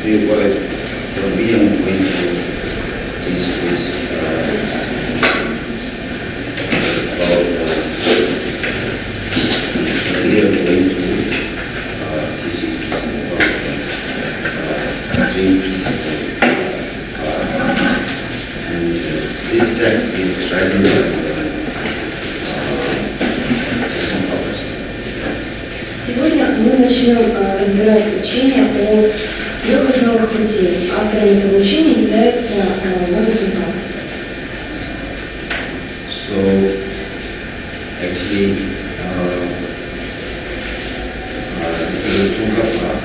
we are going to discuss about we are going to teach us about three principles. And this text is written by Сегодня мы начнем разбирать учение о трех основных путей. Автором этого учения является Drepung. So, actually, Drepung Gomang,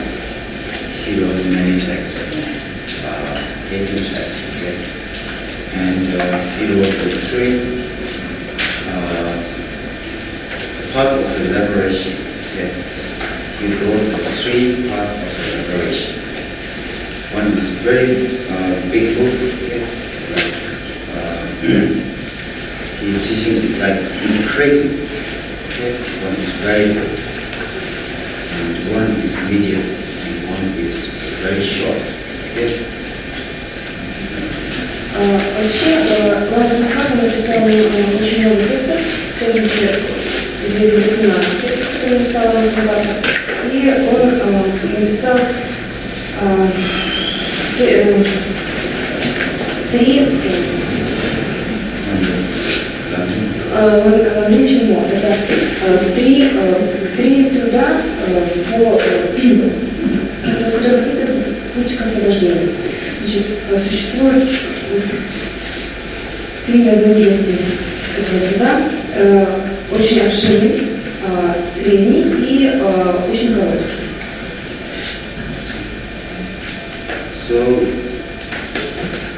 he wrote many texts, 18 texts, okay? And he wrote the three part of the liberation. Okay? He wrote three parts of the liberation. One is very big book. Okay? His teaching is like increasing. Okay? One is very good, and one is medium, and one is very short. Okay? Вообще, Drepung написал очень много текстов, в частности, известно 18 текстов, которые написал и он написал три труда, в которых описывается путь к освобождению. Значит, существует три разновидности этого труда, очень обширный, средний и очень короткий. So,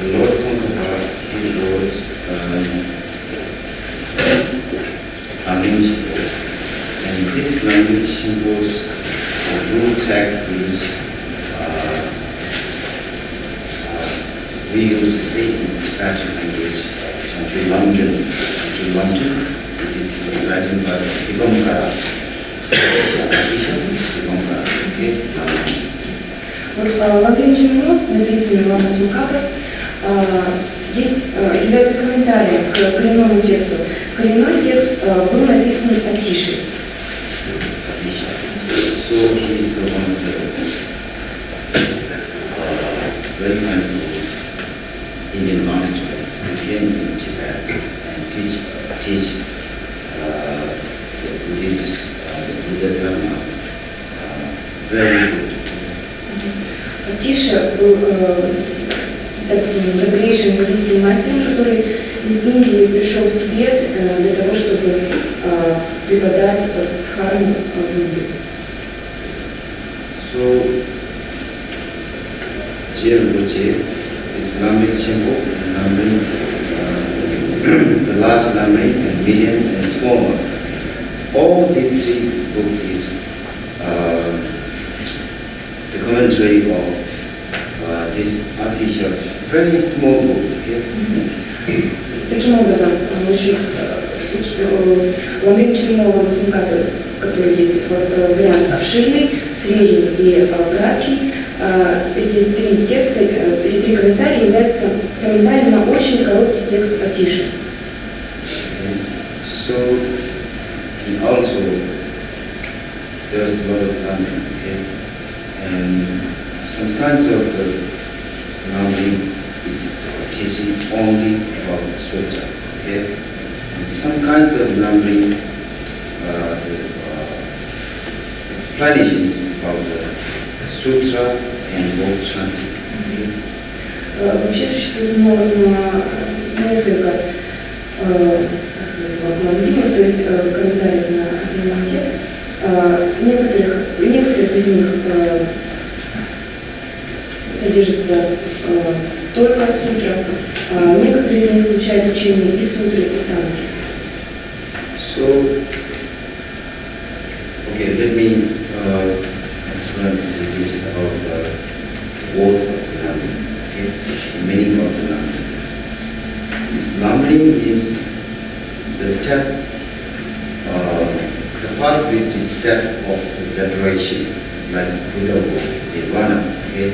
Lord Sankara, he wrote language, and this language was the rule tag is we use to say in Tibetan language, London, it is written by Drepung. Okay? Вот в английском написанный Drepung является комментарием к коренному тексту. Коренной текст был написан Атишей. So he is the one of the very mindful Indian master who came in Tibet and teach the Buddhist, the Buddha Dharma very good. Атиша был добрейшим буддийским мастером, который из Индии пришел в Тибет для того, чтобы преподать дхарму Будды. So, Jirabuji is Lamri Chimpo, the large Lamri, and medium and small one. All these three books is the commentary of this Atisha's very small book. Okay? Таким образом, Ламри Чимpo, который есть вариант обширный, средний и краткий, эти три текста, эти три комментария являются комментариями на очень короткий текст Атиши. So, and also, there's a lot of learning, okay? And some kinds of learning is teaching only about the sutra, okay? And some kinds of learning, the explanations about the sutra and both chanting. Вообще существует несколько лангвинов, то есть комментариев на основной текст. Некоторых из них содержится только сутра, некоторые из них включают учение и сутры, и танки. So, okay, let me explain a little bit about the words of the language, okay, the meaning of the language. Islamic is the step, the part which is step of the liberation. It's like Buddha word, Nirvana, okay?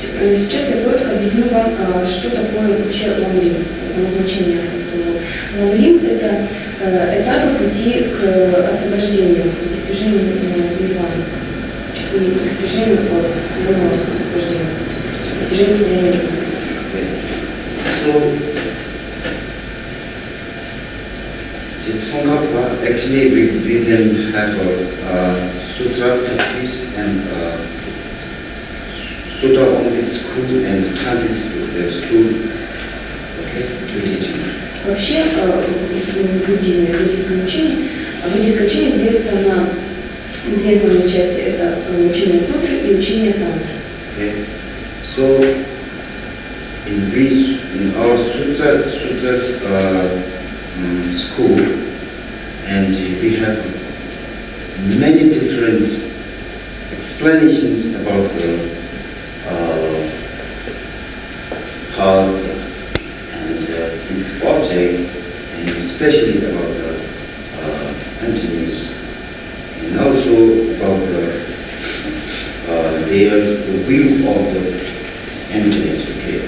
Сейчас я коротко объясню вам, что такое вообще ламрим, само значение слова. Ламрим – это этапы пути к освобождению, к достижению нирваны и к достижению полного освобождения, достижению состояния. So, Drepung actually we didn't have a sutra practice and sutra on this school and tantric school. There's two teachings. Вообще в буддизме, в буддийское учение делится на две основные части. Это учение сутры и учение тантры. Okay. So, in our sutras school, and we have many different explanations about the paths and its object, and especially about the emptiness, and also about the view of the emptiness. Okay.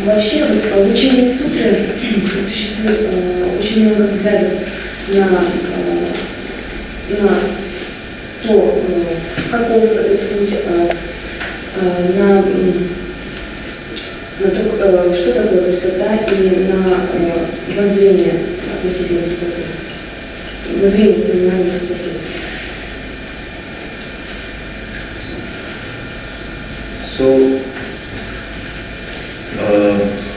Вообще в учении сутры существует очень много взглядов на то, каков этот путь, на то, что такое пустота, и на воззрение относительно пустоты, воззрение понимания пустоты. So,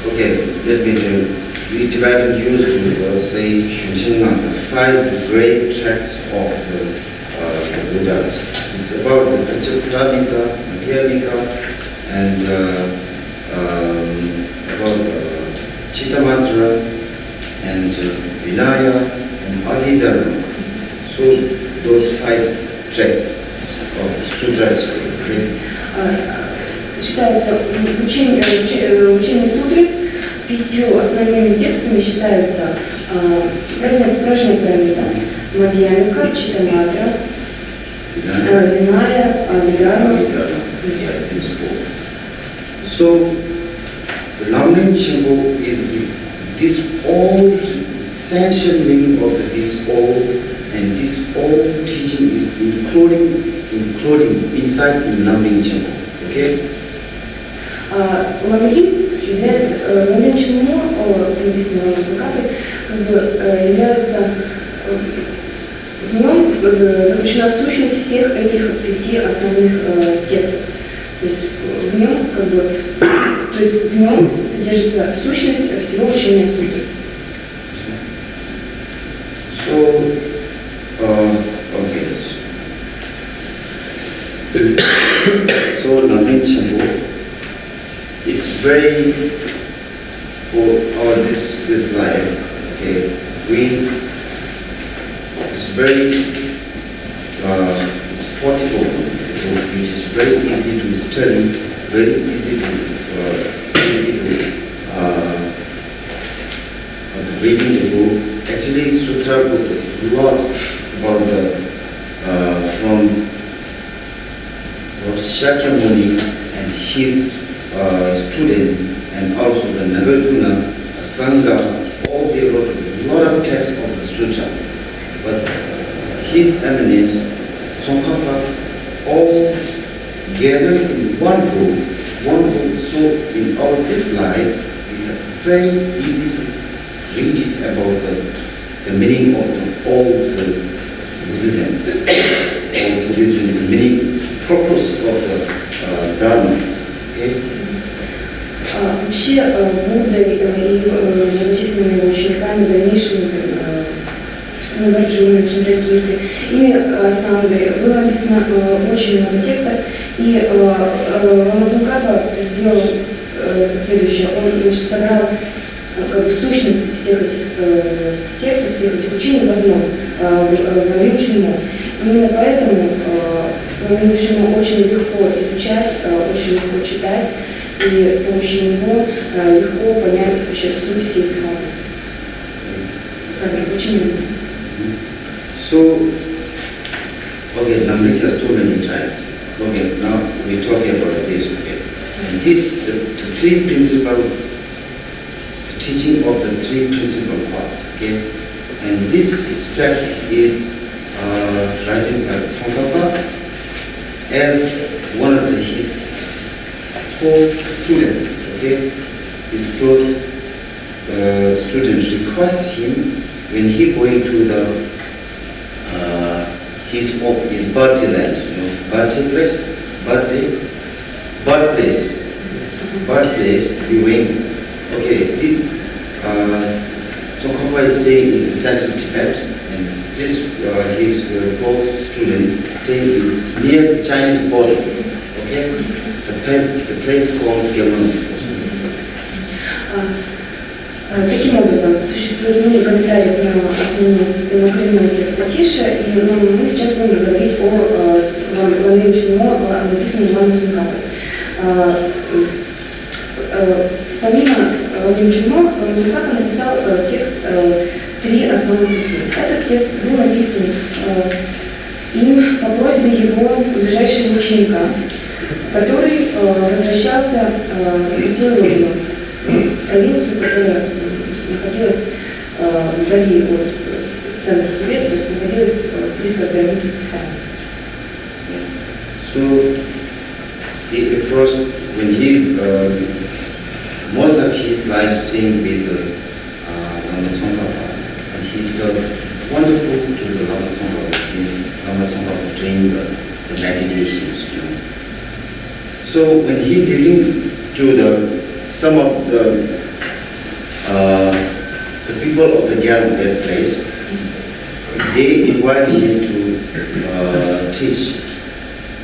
okay, let me we divide and use to say Shunshengma, the 5 great tracks of the Buddhas. It's about the Panchaparamita, Madhyamika, and about Chittamatra, and Vinaya, and Adidharma. So, those 5 tracks of the Sutra school. Okay? Считаются в учении сутры 5 основными текстами считаются Прajnaparamita, Madhyamika, Chittamatra, Vinaya, Adidharma. So, the Lamrim Chenpo is this old essential meaning of this old, and this old teaching is including inside in Lamrim Chenpo. Okay? Ламрим является, Ламрим Ченмо, написано на плакате, является, в нем заключена сущность всех этих 5 основных текстов. То есть в нем содержится сущность всего учения сутры. So, okay. So Lamrim Chenpo, it's very for our this life. Okay, it's very it's portable, which is very easy to study, very easy to reading the book. Actually, Sutra book is a lot about the from Shakyamuni and his student, and also the Nagarjuna, Sangha, all they wrote a lot of text of the Sutra. But His Eminence, Tsongkhapa, all gathered in one book. So in our this life, we have very easy to read it about the meaning of all the Buddhism, the meaning, purpose of the Dharma. Okay? Вообще Буддой и многочисленными его учениками, дальнейшими Нагарджуной, Чандракирти, ими Сангой было написано очень много текстов, и Рамазункапа сделал следующее. Он собрал сущность всех этих текстов, всех этих учений в одном, в Ламрим Ченмо. Именно поэтому Ламрим Ченмо очень легко изучать, очень легко читать, и с помощью него легко понять вообще суть всей дхармы. Почему? So, okay, Lamrim has too many types. Okay, now we're talking about this. Okay, and this the three principal, the teaching of the three principal parts. Okay, and this text is written by Tsongkhapa as one of his close student. Okay, his close student requests him when he going to the his birthday land, birthplace, he went. Okay, Tsongkhapa is staying in the central Tibet, and this his close student staying near the Chinese border. Okay, the place called Gomang. Таким образом, существует много комментариев на коренной текст Атиша, и мы сейчас будем говорить о Владимире Чуньмо, написанном Иваном Цункапой. Помимо Владимира Чуньмо, Цункапа написал текст «Три основных пути». Этот текст был написан им по просьбе его ближайшего ученика, который возвращался в свою родину, провинцию, которая находилась вдали от центра Тибета, то есть находилась близко к границе с Китаем. So he approached when he most of his life staying with Lama Tsongkhapa, and he's wonderful to the Lama Tsongkhapa doing the meditations. So when he living to some of the people of the Gyalmo, that place, they invite him to teach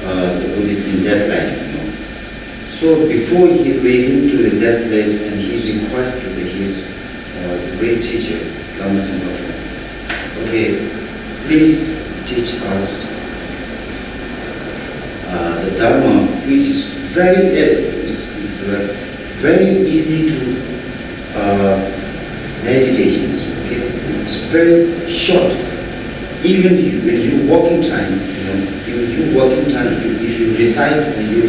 the Buddhists in that land. So before he leaving to that place, and he requests to his the great teacher, Lama Tsongkhapa, okay, please teach us the Dharma, which is very easy to meditations. Okay, it's very short. Even when you walking time, if you recite and you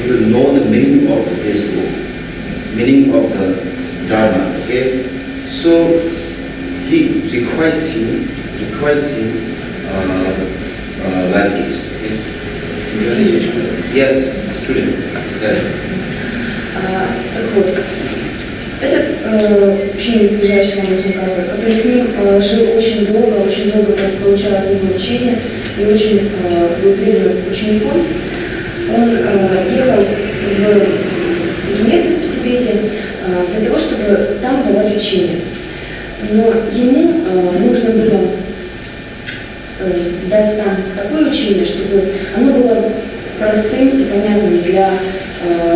will know the meaning of this book, meaning of the Dharma. Okay, so he requires him like this. Okay? Yes, student. Exactly. Так вот, этот ученик, ближайший Лама Цункапы, который с ним жил очень долго получал от него учение и очень был предан учеником, он ехал в эту местность в Тибете для того, чтобы там давать учение. Но ему нужно было дать там такое учение, чтобы оно было простым и понятным для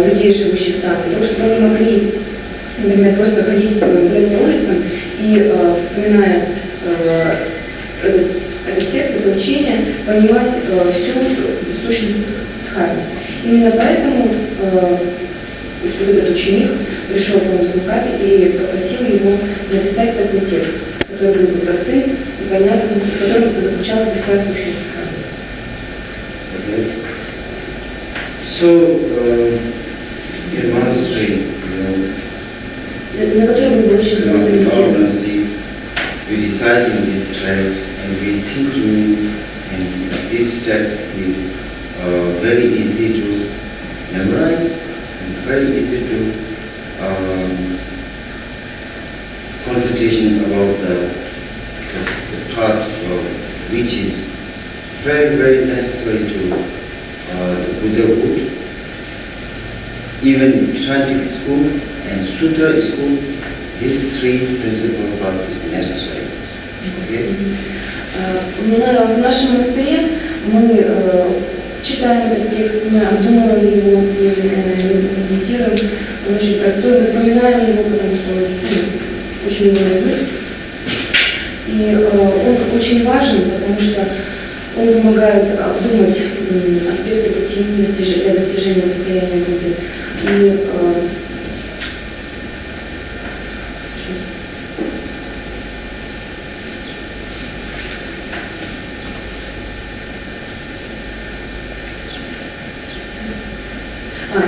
людей, живущих там, для того, чтобы они могли, например, просто ходить по улицам и, вспоминая этот текст, это учение, понимать всю сущность дхармы. Именно поэтому этот ученик пришел к Ламу Цункапе и попросил его написать такой текст, который был бы простым и понятным, в котором заключалась вся сущность дхармы. So, in monastery, на котором был очень просто медитировать. We deciding these texts and we thinking, and this text is very easy to memorize and very easy to concentration about the path which is very necessary to the Buddhahood. Even Chantic school and Sutra school, these three principal paths is necessary. Okay? В нашем монастыре мы читаем этот текст, мы обдумываем его, медитируем, он очень простой, мы вспоминаем его, потому что он очень много. И он очень важен, потому что он помогает обдумать аспекты пути для достижения состояния Будды. И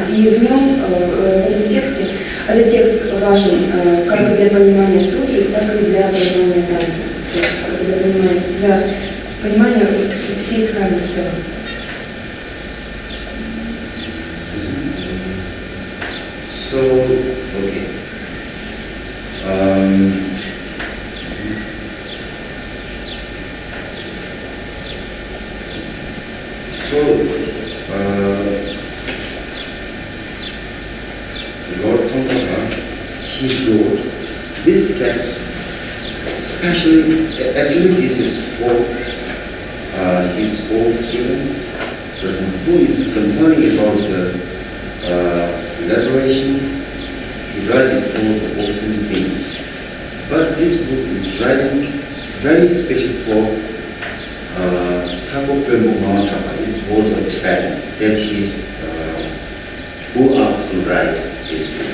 И в нем, в этом тексте, этот текст важен как для понимания сутры, так и для понимания танtra, то есть для понимания всей храмы в целом. So, okay. Lord Sankara, he wrote this text, especially, actually this is for his old student, person who is concerning about the liberation. He wrote it for the ocean things. But this book is writing very special for Drepung Gomang. It was a Tibetan that he's who asked to write this book.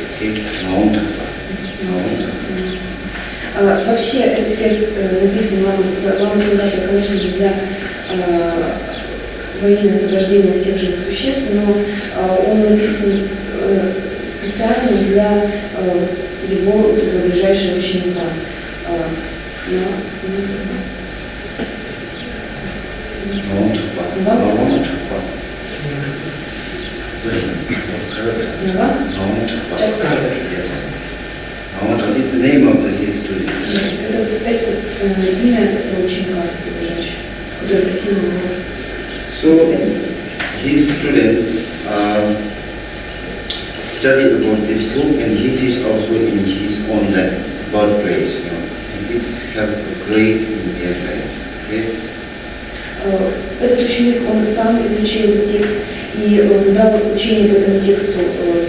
Вообще, этот текст написан Ламой Цунгапой, конечно же, для военного освобождения всех живых существ, но он написан специально для его ближайшего ученика. Yes. It's the name of his student. Это имя этого ученика ближайшего, который просил его. So his student studied about this book, and he teaches also in his own birthplace. And it's have a great Indian life. Okay? Этот ученик, он сам изучил этот текст и дал учение по этому тексту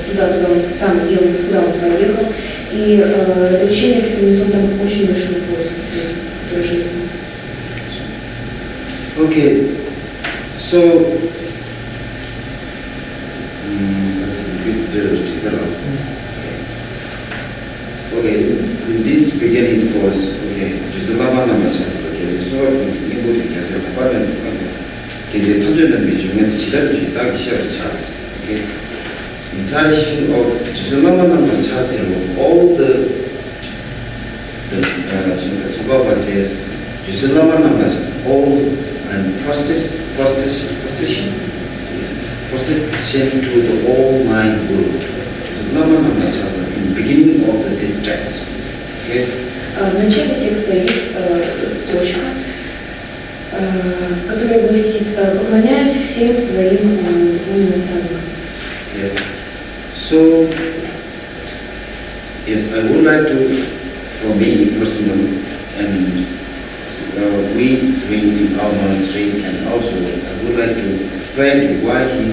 туда, куда он поехал. И это учение принесло там очень большую пользу для жизни. Okay, so okay, in this beginning first, okay, Lama Namacha, okay, so in Buddha has a pattern, okay, the Tantra Bijunga, Chilaji, Dagisha Chas, okay. In tradition of Lama Namacha, all the Subhava says, Lama Namacha, all and prostitution to the all-mind Guru. Lama Namacha, in the beginning of this text. Okay? В начале текста есть строчка, которая гласит: «Поклоняюсь всем своим наставникам». So, yes, I would like to, for me personally, and we in our monastery, and also I would like to explain to you why he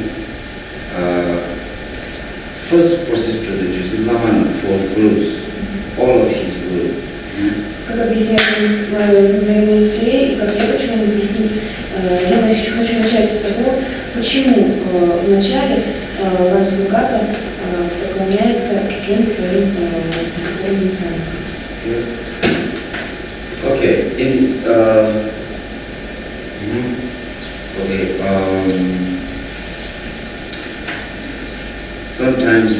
first proceeded to the Jerusalem for gurus, all of his gurus. Как объясняют в моем монастыре, и как я хочу вам объяснить, я хочу начать с того, почему вначале Лама Цунгапа поклоняется всем своим духовным наставникам. Okay, sometimes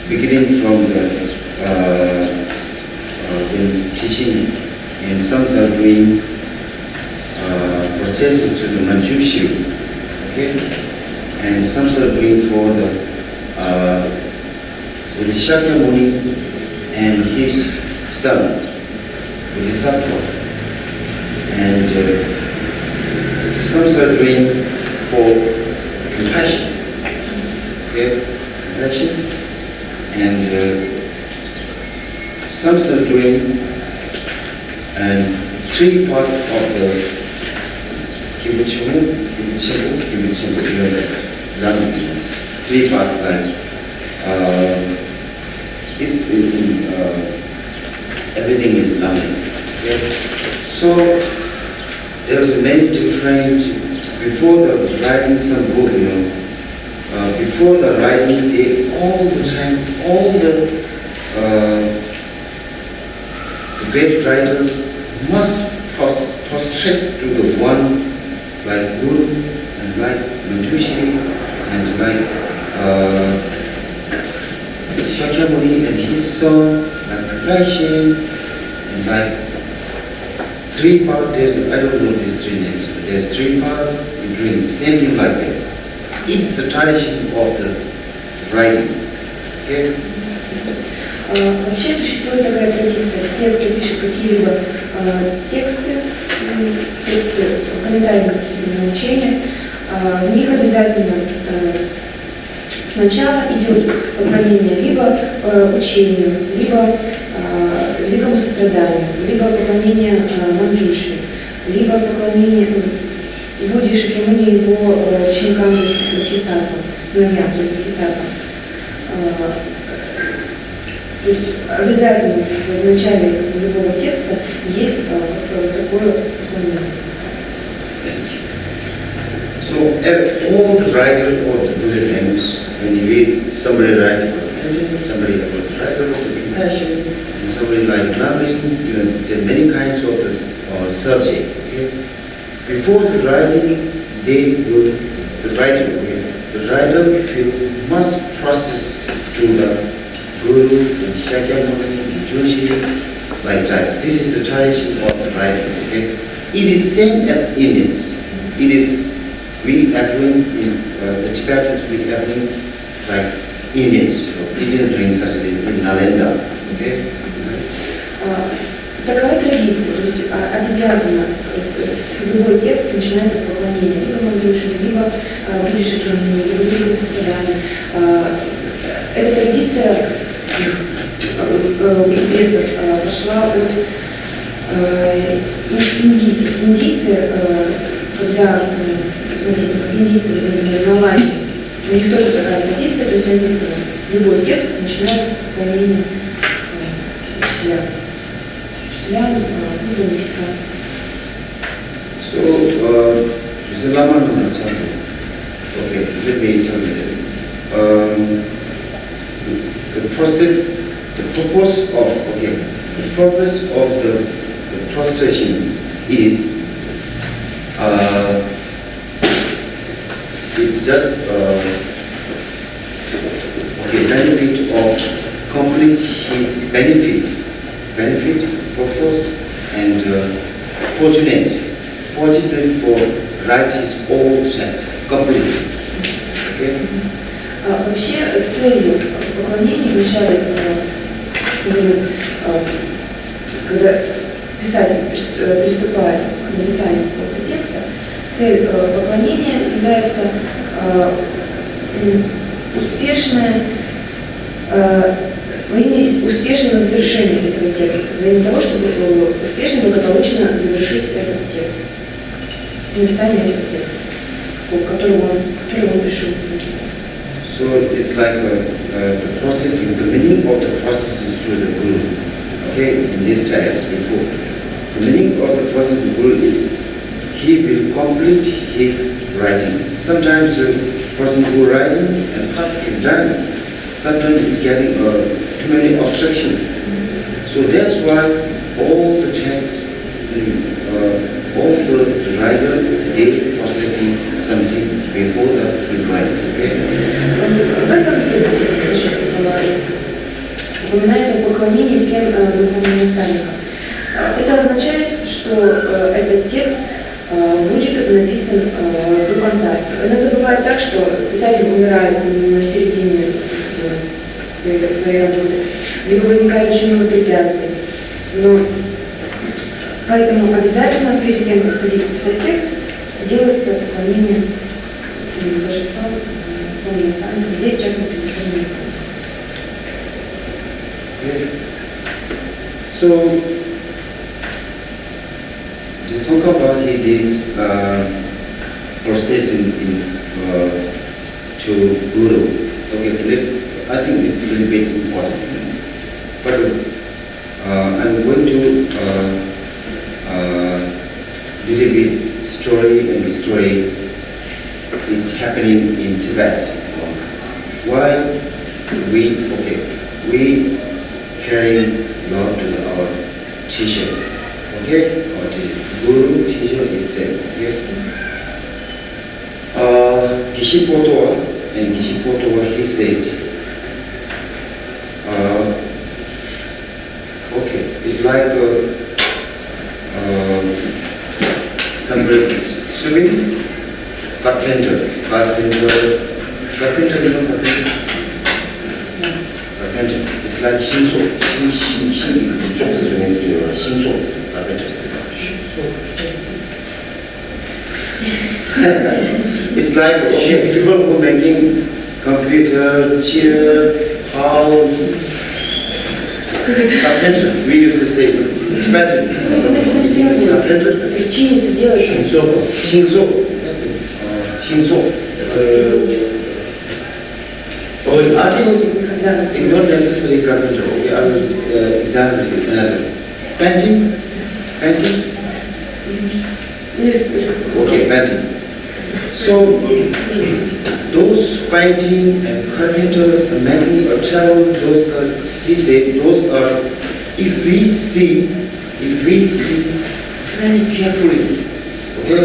beginning from the when teaching, and some are doing processing to the Manjushri, okay, and some are doing for the with the Shakyamuni and his son, Bodhisattva, and some are doing for compassion, okay, compassion, and some are doing and three parts of the Kibuchimu, three parts like everything is loving. Okay? So there is many different, before the writing some book, before the writing, they all the time, all the great writer must prostrate to the one like Guru and like Manjushri and like Shakyamuni and his son, like Raishin, and like three parts, I don't know these three names, but there's three parts, you're doing the same thing like that. It's the tradition of the writing. Okay? Вообще существует такая традиция. Все, кто пишет какие-либо тексты, комментарии к определенному учению, в них обязательно сначала идет поклонение либо учению, либо великому состраданию, либо поклонение Манджуши, либо поклонение Будде Шакьямуни и его ученикам Бодхисаттвам, сыновьям Бодхисаттвам. То есть обязательно в начале любого текста есть такое поклонение. So all the writers of the Buddhist hymns, when you read somebody write about repentance, somebody about the writer of the compassion, and somebody like loving, there are many kinds of this subject. Okay? Before the writing, the writer must process through the Guru, and Shakyamuni, and Joshi, like that. This is the tradition of the writing. Okay? It is same as Indians. It is we are doing the Tibetans. We are doing like Indians. Indians doing such a thing in Nalanda. Okay? Такова традиция, то есть обязательно любой текст начинается с поклонения либо Манджуши, либо Будде Шакьямуни, либо великого сострадания. Эта традиция грецов пошла от индийцев. Индийцы, когда индийцы, например, на Ланде, у них тоже такая традиция, то есть они любой текст начинают с поклонения учителям. So, Mr. Lama okay, let me tell you that. The purpose of the prostration is it's just benefit of complete his benefit, purpose, and fortunate for right his own sense, complete. Okay? Вообще целью поклонения вначале, когда писатель приступает к написанию какого-то текста, цель поклонения является во имя успешного завершения этого текста, во имя того, чтобы успешно, благополучно завершить этот текст, написание этого текста, который он решил написать. So it's like the processing, the meaning of the process is through the Guru. Okay, in this text before. The meaning of the process of the Guru is he will complete his writing. Sometimes the person who writing and part is done. Sometimes it's getting too many obstructions. So that's why all the texts, all the writer, they processing something before the writing. Okay? В этом тексте упоминается о поклонении всем духовным наставникам. Это означает, что этот текст будет написан до конца. Иногда бывает так, что писатель умирает на середине своей работы, либо возникает очень много препятствий. Но поэтому обязательно перед тем, как садиться писать текст, делается поклонение божествам, духовным наставникам, здесь, в частности, духовным наставникам. So, Tsongkhapa, he did prostration to Guru. Okay, I think it's a little bit important. But I'm going to little bit story it happening in Tibet. Why we carrying love to our teacher. Okay? Our Guru teacher is said. Okay? Kishipoto and he quote what he said. Okay, it's like somebody is swimming, carpenter, you know carpenter? Carpenter, it's like 星座，中字里面就有星座 carpenter. It's like okay, people who making computer, chair, house, carpenter. We used to say it's better. Carpenter. 星座. Artist, it's not necessarily carpenter. Okay, I will examine it another. Painting. Yes. Okay, painting. So those painting and carpenters and making a travel, those are, he said, those are, if we see very carefully, okay,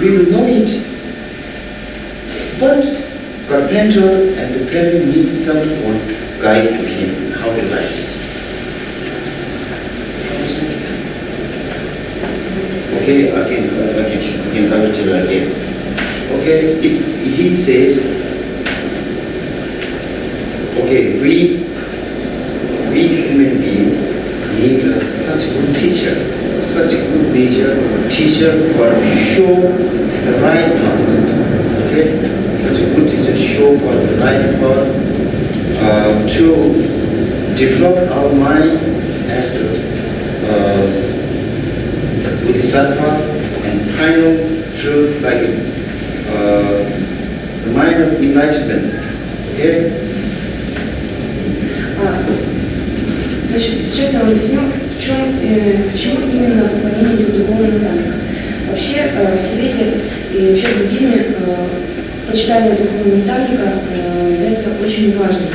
we will know it. But carpenter and the painter need someone guide to him how to write it. Okay, again, I will tell you again. Okay, if he says, okay, we human beings need such a good teacher, such a good teacher for show the right path. Okay, such a good teacher show for the right path to develop our mind as a Bodhisattva and final truth like the mind of enlightenment. Okay? Значит, сейчас я вам объясню, почему именно поклонение духовного наставника. Вообще в Тибете и вообще в буддизме почитание духовного наставника является очень важным.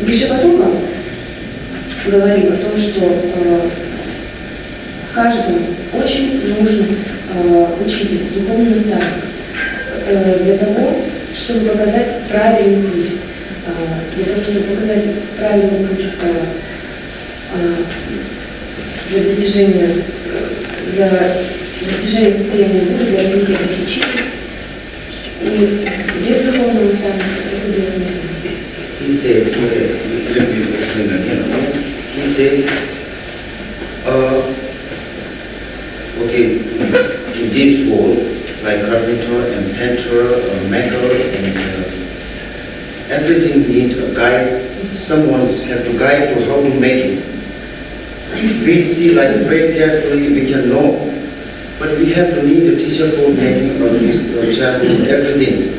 Гишапатука говорил о том, что каждому очень нужен учитель, духовный наставник, для того, чтобы показать правильный путь, для того, чтобы показать правильный путь для достижения состояния Будды, для развития причины. И без духовного наставника это делать нельзя. He said, okay, let me explain again. He said, okay, in this world, like carpenter and painter, maker, and everything need a guide. Someone have to guide to how to make it. If we see like very carefully, we can know. But we have to need a teacher for making all this channel, everything.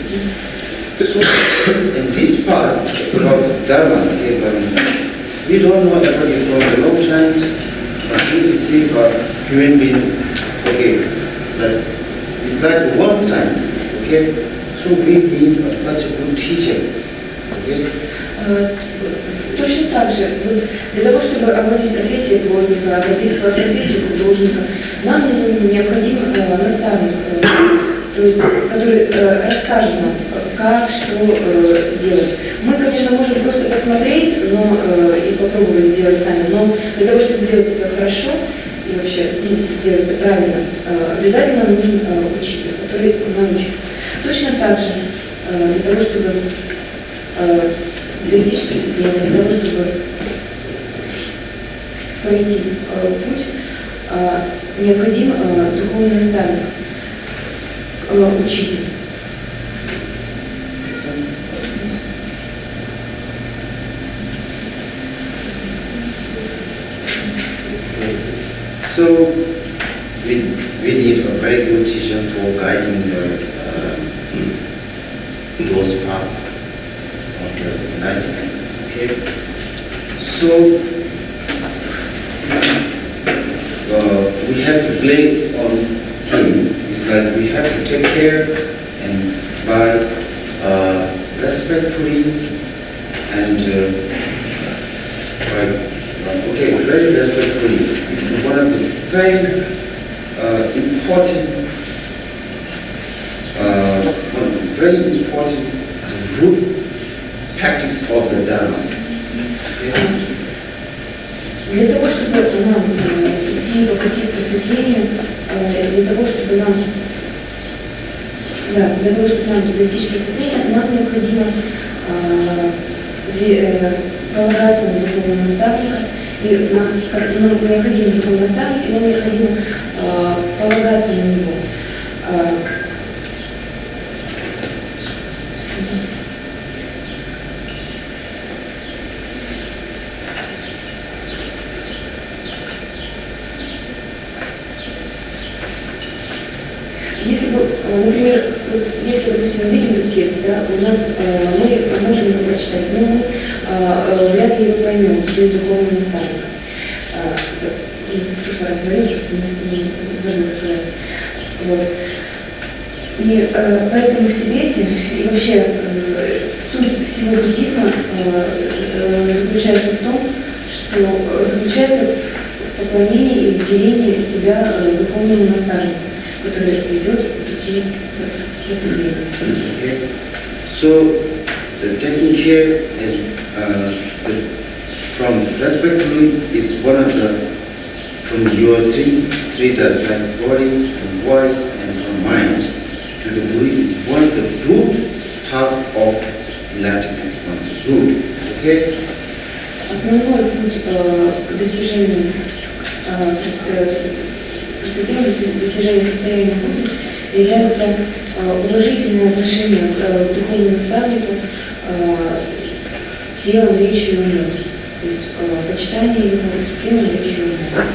So in this part about Dharma, okay, we don't know everything from the long times, but we receive a human being, okay, that it's like once time, okay? So we need such a good teacher, okay? Точно так же, вот для того, чтобы овладеть профессией плотника, овладеть профессией художника, нам необходим наставник, то есть, который расскажет нам, как, что делать. Мы, конечно, можем просто посмотреть и попробовать сделать сами, но для того, чтобы сделать это хорошо и вообще сделать это правильно, обязательно нужен учитель, который научит. Точно так же, для того, чтобы достичь просветления, для того, чтобы пройти путь, необходим духовный наставник, учитель. So we need a very good teacher for guiding those paths of the enlightenment. Okay. So we have to rely on him. It's like we have to take care and by respectfully and very respectfully. It's one of the very important very important root practice of the Dharma. Okay? Для того, чтобы нам идти по пути к просветлению, для того, чтобы нам достичь просветления, нам необходимо полагаться на духовного наставника, и нам необходим духовный наставник, и нам необходимо полагаться на него. Например, вот если, допустим, видим этот текст, да, у нас мы можем его прочитать, но мы вряд ли его поймем без духовного наставника. В прошлый раз говорила, просто не забыла сказать. Вот. И поэтому в Тибете и вообще суть всего буддизма заключается в том, что заключается в поклонении и вверении себя духовному наставнику, который ведет пути просветления. Okay. So, the taking care and from respectfully is one of the from your three that like body and voice and mind to the Guru is one of the root part of enlightenment, one of the root. Okay. Основной путь к достижению просветления, достижению состояния Будды является уважительное отношение к духовному наставнику телом, речью и умом. То есть почитание его телом, речью и умом.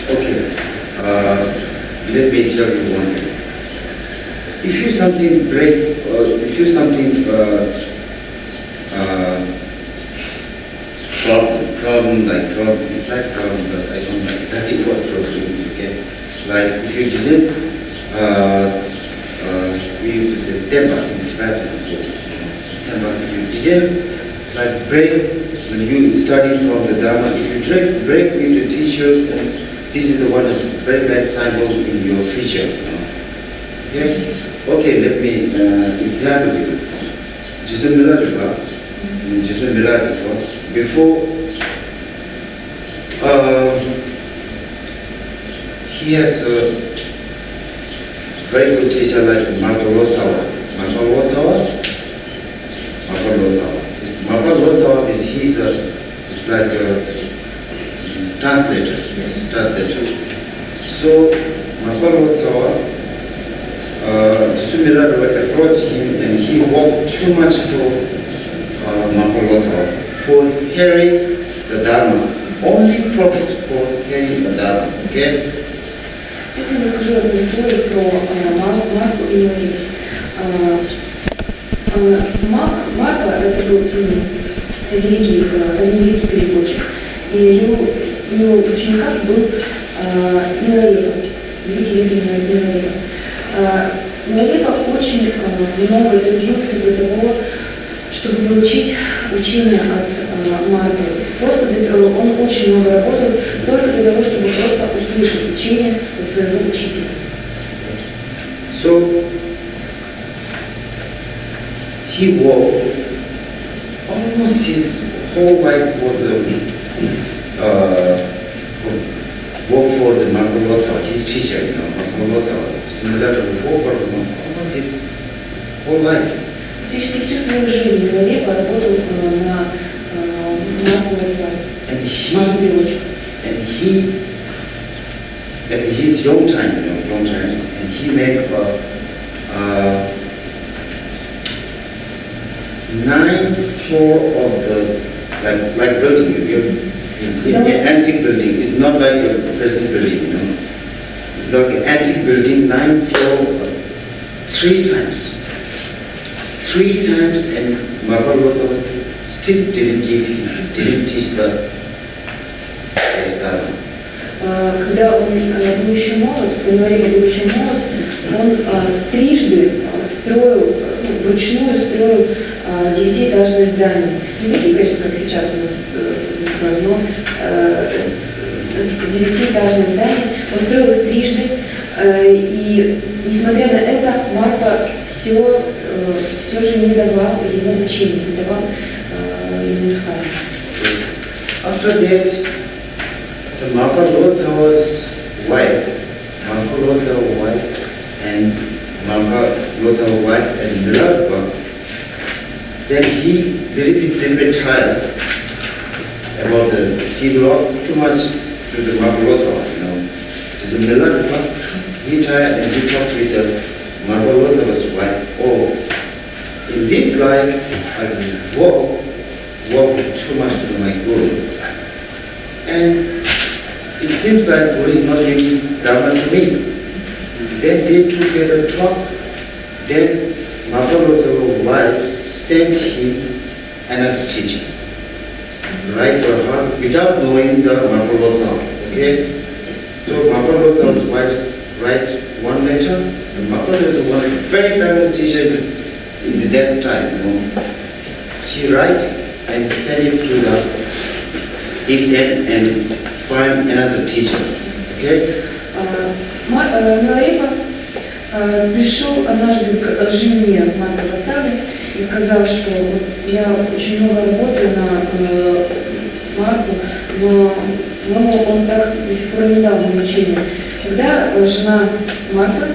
Okay. Let me tell you one thing. If you something break, if you something problem, it's like problem, but I don't know exactly what problem is, okay? Like if you didn't, we used to say temper in Tibetan, temper, if you didn't like break, when you study from the Dharma, if you break with the teachers, then this is the one very bad symbol in your future. Okay? Okay, let me example you. Before he has a very good teacher like Marco Rosawa. He's like a translator. Yes, translator. So Marco Rosawa, Jisumira approached him and he walked too much for Marco Rosawa for hearing the Dharma. Only purpose for hearing the Dharma. Okay? Сейчас я расскажу одну историю про Марку и Лолиту. Марко это был один великий переводчик. И у него в учениках был Милолепа, великий Милолепа. Милолепа очень много трудился для того, чтобы получить учение от Марка. Просто он очень много работал только для того, чтобы просто услышать учение от своего учителя. So he worked almost his whole life for the Marco Rosawa, his teacher, Marco Rosawa. Almost his whole life. Практически всю свою жизнь Милолепа работал на Марку Роsawa. And he, at his young time, and he made 9th floor of the like building. In antique building, it's not like a present building, It's like an antique building, 9th floor, 3 times. 3 times, and Marco Rosawa still didn't teach the Dharma. Когда он был еще молод, Милолепа был еще молод, он трижды строил, вручную строил 9-этажное здание. Не такие, конечно, как сейчас у нас, но 9-этажное здание. Он строил их трижды, и несмотря на это, Марко все все же не давал ему учения, не давал ему дхарму. After that, the Mahaprabhu's wife, and Milarepa, then he little bit tired about he belonged too much to the Mahaprabhu, to the Milarepa. He tried and he talked with the Mahaprabhu's wife. Oh, in this life I will walk too much to my Guru. And it seems like Guru is not giving Dharma to me. Then they together talk. Then Mahaprabhu's wife sent him another teacher. Right for her without knowing the Mahaprabhu's okay? So Mahaprabhu's wife write one letter, and Mahaprabhu is one very famous teacher in that time. She write and send it to the east end and find another teacher. Okay? Миларепа пришел однажды к жене Марка Лацавы и сказал, что я очень много работаю на Марку, но он так до сих пор не дал мне учения. Тогда жена Марка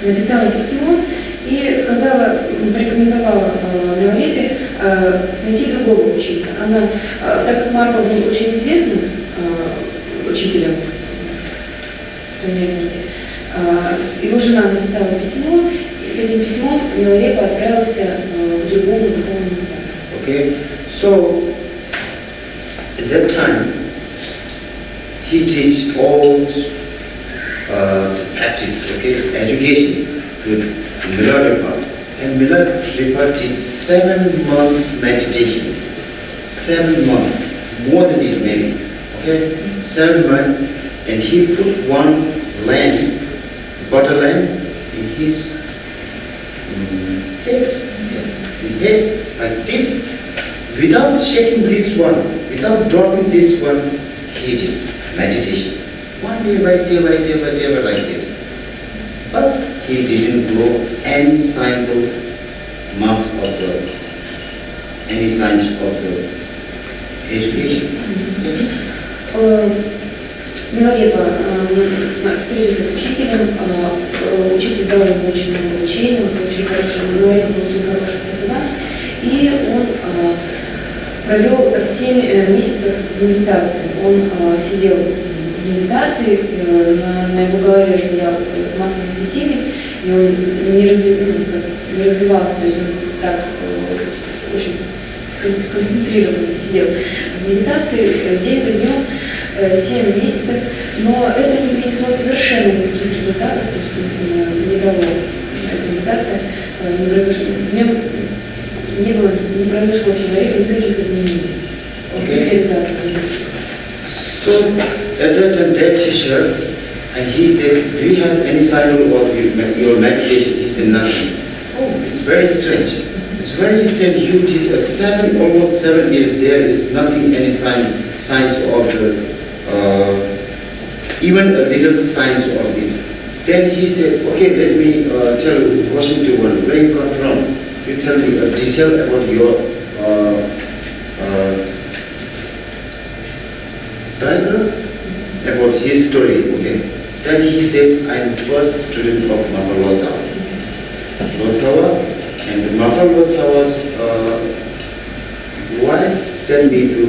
написала письмо и сказала, порекомендовала Миларепе найти другого учителя. Так как Марко был очень известным учителем в той местности, его жена написала письмо, и с этим письмом Миларепа отправился к другому духовному наставнику. Okay, so at that time he teach all practice, okay, education to Milarepa, and Milarepa did 7 months meditation. 7 months, more than it maybe, okay, 7 months, and he put one lamp, butter lamp, in his head, yes, in head like this, without shaking this one, without dropping this one, he did meditation. One day by day like this. But he didn't grow any signs of marks of any signs of the education. Yes. Миларепа встретился с учителем, учитель дал ему очень много учения, он был очень хороший, Миларепа был очень хорошее образование, и он провел 7 месяцев в медитации. Он сидел в медитации, на его голове стоял масляный светильник, и он не разливался, то есть он так очень сконцентрированно сидел в медитации день за днем 7 месяцев, но это не принесло совершенно никаких результатов, то есть не дало эта медитация, не произошло с Миларепой никаких изменений. So that teacher, and he said, do you have any sign of your meditation? He said, nothing. Oh, it's very strange. It's very strange. You did almost 7 years. There is nothing, any signs of the, even a little signs of it. Then he said, okay, let me tell you, question to one, where you got from? You tell me a detail about your diagram, about his story, okay. Then he said, I am first student of Mahaprabhu's and Mahaprabhu's wife sent me to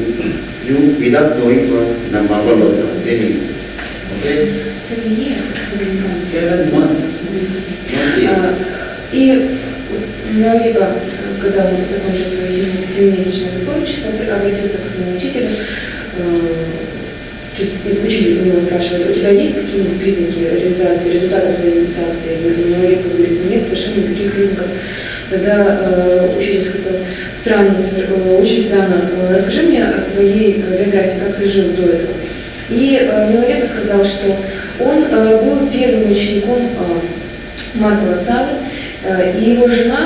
you without knowing what Mahaprabhu's then okay. 7 years, 7 months. 7 months. И Миларепа, когда он закончил свое 7-месячное затворничество, обратился к своему учителю. То есть учитель у него спрашивает, у тебя есть какие-нибудь признаки реализации результатов твоей медитации? Миларепа говорит, нет, совершенно никаких признаков. Тогда учитель сказал, очень странно, расскажи мне о своей биографии, как ты жил до этого. И Миларепа сказал, что он был первым учеником Марка Лацавы, и его жена,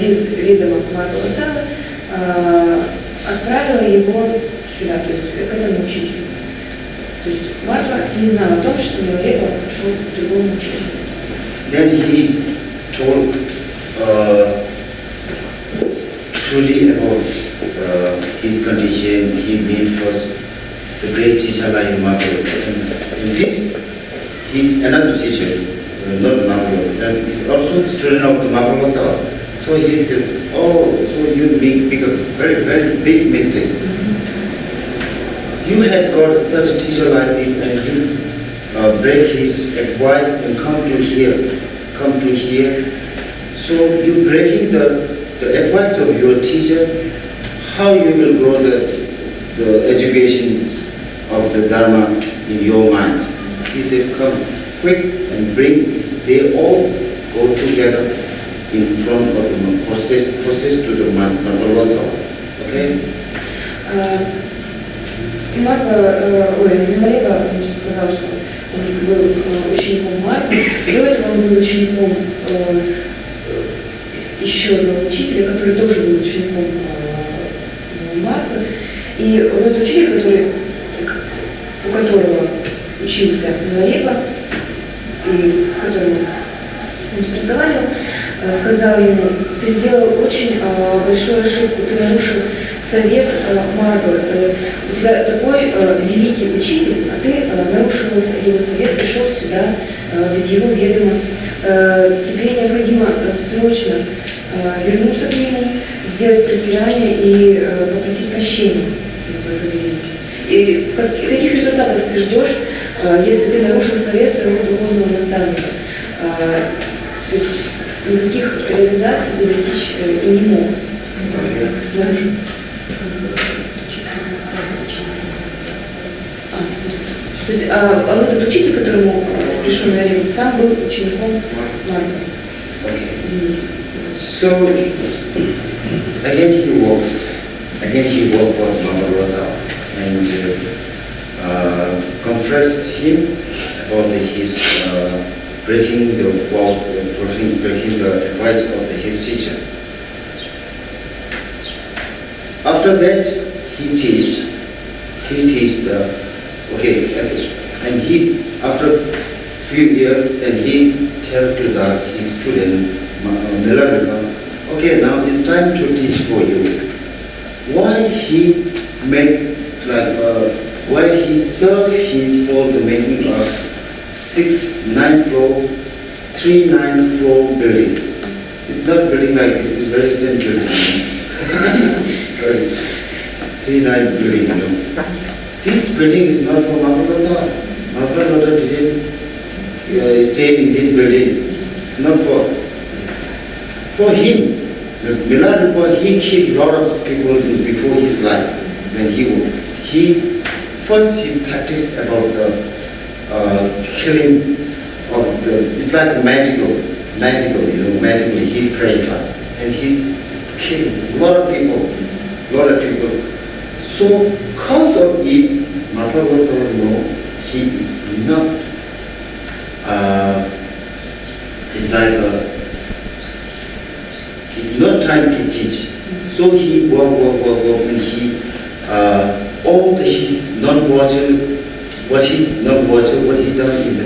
без ведома Марка Лацавы, отправила его сюда, то есть к этому учителю. То есть Марка не знал о том, что Миларепа пошел к другому учителю. Then he told truly about his condition, he meet first the great teacher like Marco. And this, he's another teacher, not Marco, and he's also a student of the Marco. So he says, oh, so you make a very, very big mistake. You had got such a teacher like this, and you break his advice and come to here. So you breaking the advice of your teacher, how you will grow the education of the Dharma in your mind. He said, come quick and bring, they all go together in front of the process to the Mandalasa. Okay? Минарева сказал, что он был учеником Марка. До этого он был учеником еще одного учителя, который тоже был учеником Марка. И вот этот учитель, у которого учился Минарева, и с которым он разговаривал, сказал ему: ты сделал очень большую ошибку, ты нарушил совет Марка, у тебя такой великий учитель, а ты нарушил его совет, пришел сюда без его ведома. Тебе необходимо срочно вернуться к нему, сделать простирание и попросить прощения за свое поведение. И каких результатов ты ждешь, если ты нарушил совет своего духовного наставника? Никаких реализаций ты достичь и не мог. То есть, вот этот учитель, которому пришел на Рим, сам был учеником Марка. So again he worked for Mandalasa and confessed him about his breaking the advice of his teacher. After that, he teach and he after few years, and he tell to his student Melarima, okay, now it's time to teach for you. Why he make why he served him for the making of 3 9-floor building. It's not building like this, it's very standard building. Sorry, 3-9 building, you know. This building is not for Mahaprabhu. Mahaprabhu didn't stay in this building. It's not for him. Miladrupa, he killed a lot of people before his life. When he practiced about the killing of it's like magical, you know, magically he prayed first. And he killed a lot of people. So because of it, Mahaprabhu no, he is not, it's not time to teach. So he work, and he, all his non-virtual, what he done in the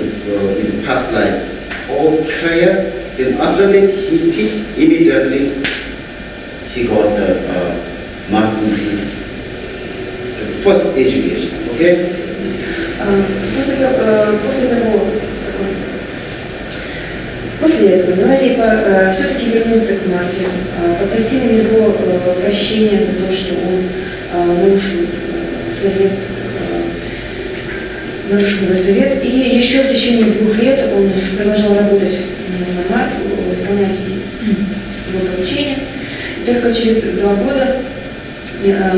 past life, all clear. Then after that he teach immediately. He got the mark in his first education. Okay. После этого Миларепа все-таки вернулся к Марке, попросил у него прощения за то, что он нарушил его совет. И еще в течение 2 лет он продолжал работать на Марке, исполнять его поручения. И только через 2 года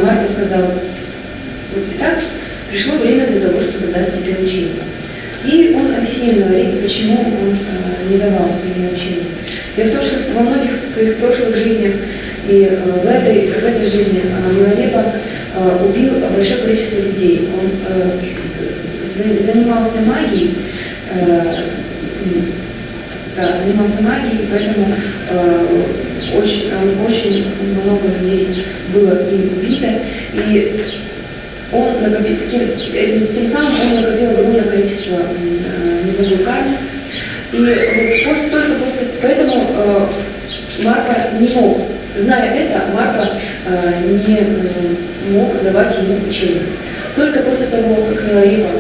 Марк сказал: вот итак, пришло время для того, чтобы дать тебе учение. И он объяснил Миларепе, почему он не давал ему учения. Дело в том, что во многих своих прошлых жизнях и в этой жизни Миларепа убил большое количество людей. Он занимался магией, поэтому очень много людей было им убито. И он тем самым он накопил огромное количество недоброй кармы. И вот только поэтому Марка не мог Зная это, Марко не мог давать ему учение. Только после того, как Миларепа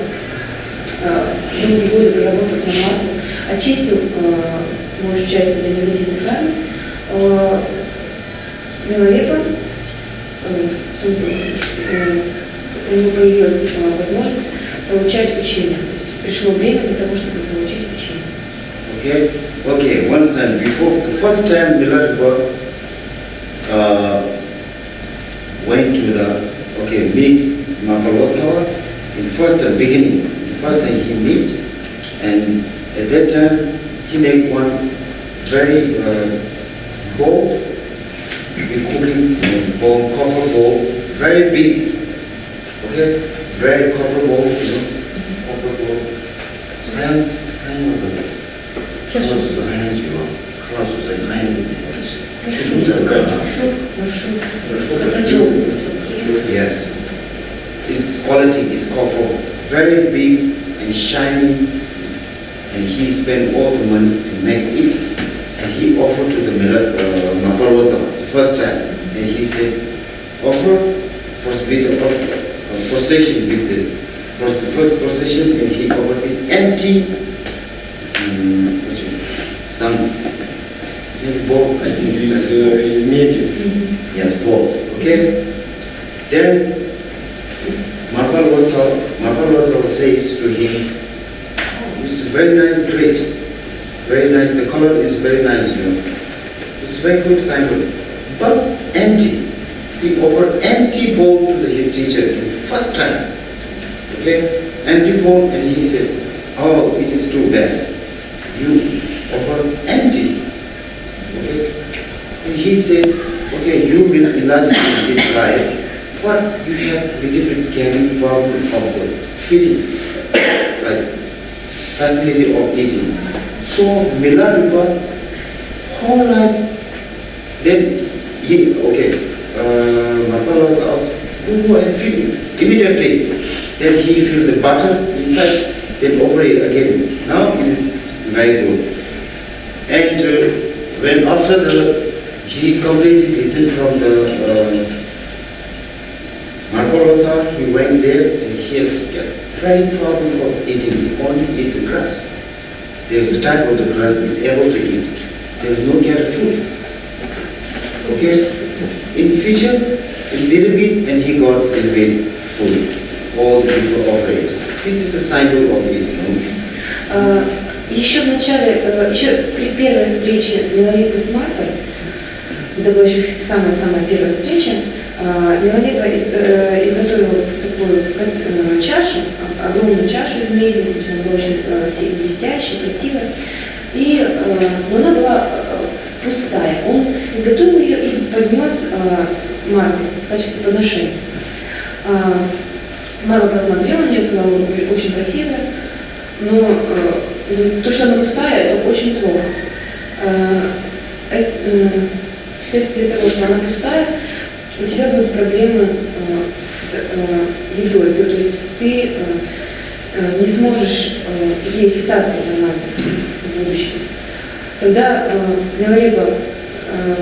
долгие годы проработал на Марку, очистил большую часть этой негативной кармы, Миларепа у него появилась возможность получать учение. То есть пришло время для того, чтобы получить учение. Okay, once time before the first time Milarepa went to the meet Mahalotsava in first beginning. First time he meet, and at that time he make one very bowl, big cooking bowl, copper bowl, very big. Okay, very copper bowl, copper bowl. Yes. Its quality is copper, very big and shiny, and he spent all the money to make it, and he offered to the Maharajah the first time, and he said, offer with the procession with the first procession, and he offered this empty some bowl. I think is medium. Yes, bowl. Okay. Then Maharajah says to him, it's very nice, great, very nice. The color is very nice, It's very good symbol, but empty. He offered empty bowl to his teacher the first time. Okay, empty bowl, and he said, "Oh, it is too bad. You offer empty." Okay, and he said, "Okay, you will enlarge in this life, but you have little bit carrying problem of the feeding, like facility of eating." So Milarepa whole life, then he Maharaj asked, "Go and feed him." Immediately, then he filled the butter inside, then over it again. Now it is very good. And when after he completed lesson from the Maharaj, he went there and he has got very problem of eating. He only eat the grass. There is a type of the grass is able to eat. There is no cat food. Okay. In future, a little bit, and he got a little bit food. All the people offer it. This is the symbol of eating. Еще в начале, еще при первой встрече Миларепы с Маркой, это была еще самая-самая первая встреча, Миларепа изготовил такую чашу, огромную чашу из меди, она была очень блестящая, красивая, но она была пустая. Он изготовил ее и поднес Марке в качестве подношения. Марка посмотрела на нее, сказала, очень красивая, но то, что она пустая, это очень плохо. Вследствие того, что она пустая, у тебя будут проблемы с едой, то есть ты не сможешь ей питаться нормально в будущем. Тогда Миларепа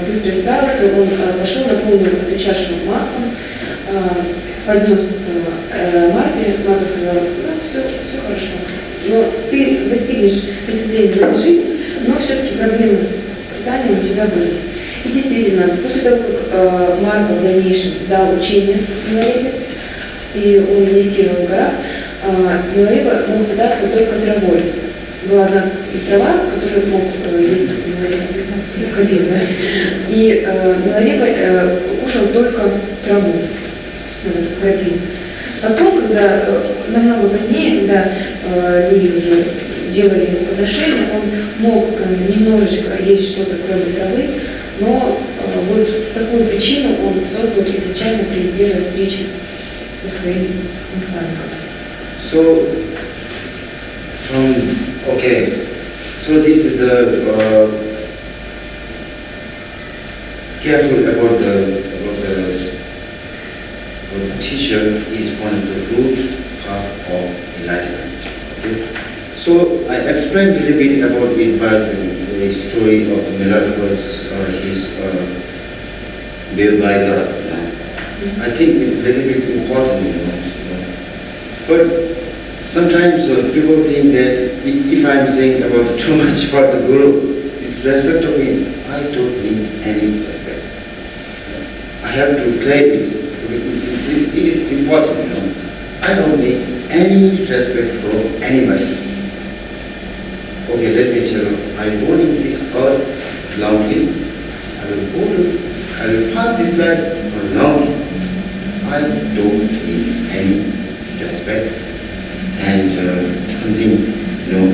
быстро исправился, он пошел, наполнил эту чашу маслом, поднес Марке, Марка сказала, все хорошо, но ты достигнешь просветления в этой жизни, но все-таки проблемы с питанием у тебя будут. И действительно, после того, как Марко в дальнейшем дал учение Миларепе, и он медитировал в горах, Миларепа мог питаться только травой. Была одна трава, которую мог есть Миларепа, и Миларепа кушал только траву, крапиву. Потом, когда намного позднее, когда люди уже делали подношения, он мог немножечко есть что-то кроме травы, но вот такую причину он создал изначально при первой встрече со своим наставником. So this is the careful about the teacher is one of the root path of enlightenment. Okay? So I explained a little bit about it, but the story of Milarepa's his made by God. I think it's very, very important, But sometimes people think that if I'm saying about too much about the Guru, it's respect of me. I don't need any respect. I have to claim it. It is important, I don't need any respect from anybody. Okay, let me tell you, I go in this earth loudly. I will pass this bag loudly. I don't need any respect and something,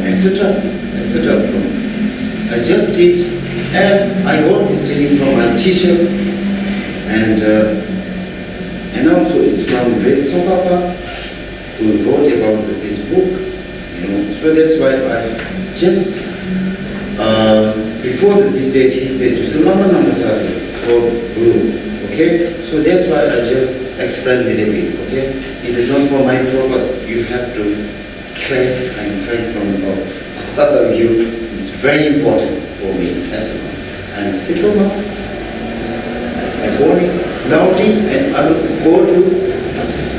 etc. I just teach as I got this teaching from my teacher, and also it's from Drepung Gomang, who wrote about this book. So that's why I just before this date he said for Guru. Okay, so that's why I just explained a little bit. Okay, it is not for my purpose. You have to claim and claim from all of you. It's very important for me as well. I'm simple man. I'm going loudly and I will go to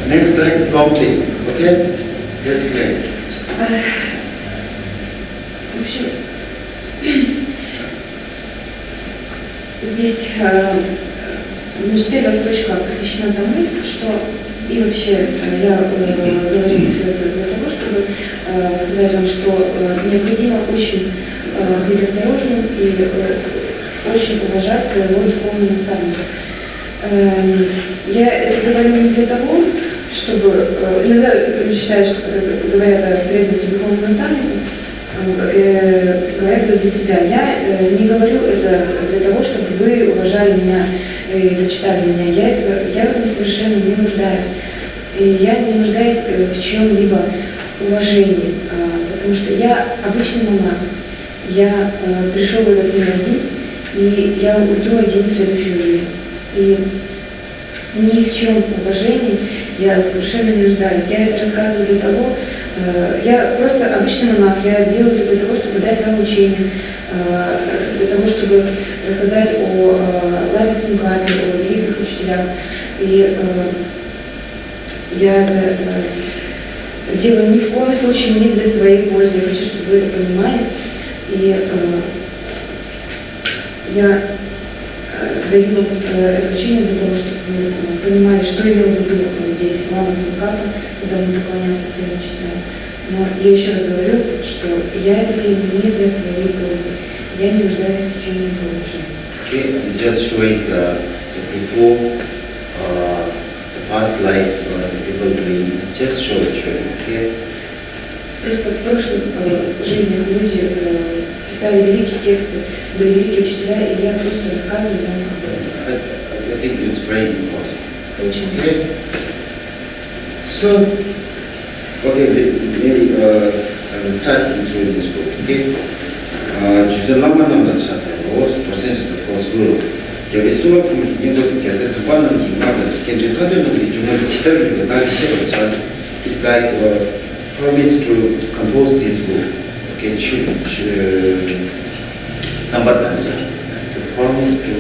next time promptly. Okay? That's great. В общем, здесь значит, первая строчка посвящена тому, что и вообще я говорю все это для того, чтобы сказать вам, что необходимо очень быть осторожным и очень уважать своего духовного наставника. Я это говорю не для того, чтобы... Иногда считаю, что когда говорят о преданности духовному наставнику, говорят это для себя. Я не говорю это для того, чтобы вы уважали меня и почитали меня. Я в этом совершенно не нуждаюсь. И я не нуждаюсь в чьем-либо уважении, потому что я обычный монах. Я пришел в этот мир один, и я уйду один в следующую жизнь. И ни в чем уважении я совершенно не нуждаюсь. Я это рассказываю для того, я просто обычный монах, я делаю это для того, чтобы дать вам учение, для того, чтобы рассказать о Ламе Цунгаме, о великих учителях. И я это делаю ни в коем случае не для своей пользы, я хочу, чтобы вы это понимали. И я даю вам это учение для того, чтобы вы понимали, что имел в виду здесь Лама Цунгама, когда мы поклоняемся своим учителям. Но я еще раз говорю, что я это делаю не для своей пользы. Я не нуждаюсь в чем-либо уважении. Okay, just showing the before, the past life, people doing, just show it, okay? Просто в прошлых жизнях люди писали великие тексты, были великие учителя, и я просто рассказываю вам об этом. I think it's very important. Очень okay? So, okay, maybe I will start into this book, okay? Lama number was percentage of the first guru. Я весной немного газет буквально не надо, кем-то тогда мы думали, читали, дали себе сейчас. It's like promise to compose this book, okay? To promise to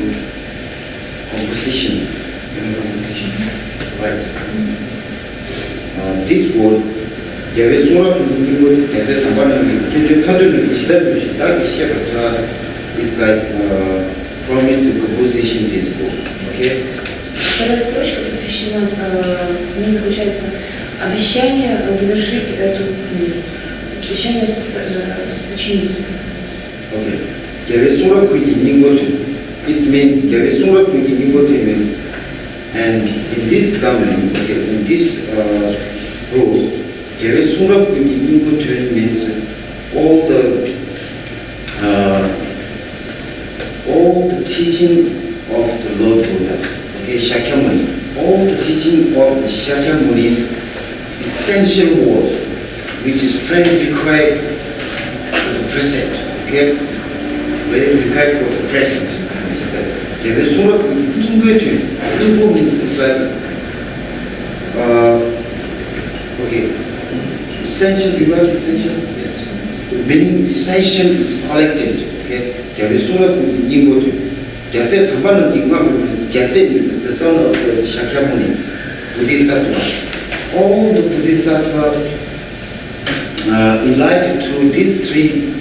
composition, right? This word. Я весной немного газет буквально кем-то тогда мы читали, дали себе сейчас. It's like promise to composition this book, okay? Вторая строчка посвящена, в ней заключается обещание завершить эту книгу, обещание сочинить. Okay. Gyavesura Kuyi Ningotu. It means Gyavesura Kuyi Ningotu means, and in this domain, okay, in this rule, Gyavesura Kuyi Ningotu means all the teaching of the Lord Buddha, okay, Shakyamuni, all the teaching of the Shakyamuni's essential word, which is very required for the present, okay, very required for the present. There is sort of Ingo means it's like, okay, essential, you got essential? Yes. The meaning essential is collected, okay. There is sort of Ingo. Gyase Thambanan Inga means Gyase, the son of the Shakyamuni, Bodhisattva. All the Bodhisattva enlightened through these three,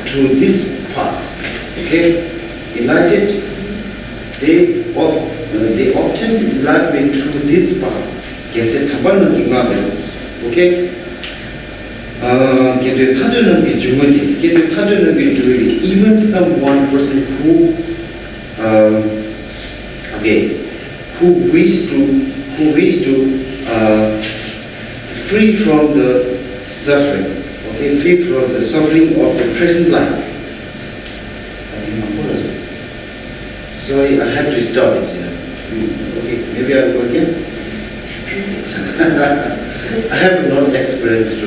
through this path. Okay, enlightened. They obtained enlightenment through this path. Gyase taban ingame. Okay. Even some one person who wish to free from the suffering, free from the suffering of the present life. Sorry, I have to stop it. Okay, maybe I'll go again. I have not experience to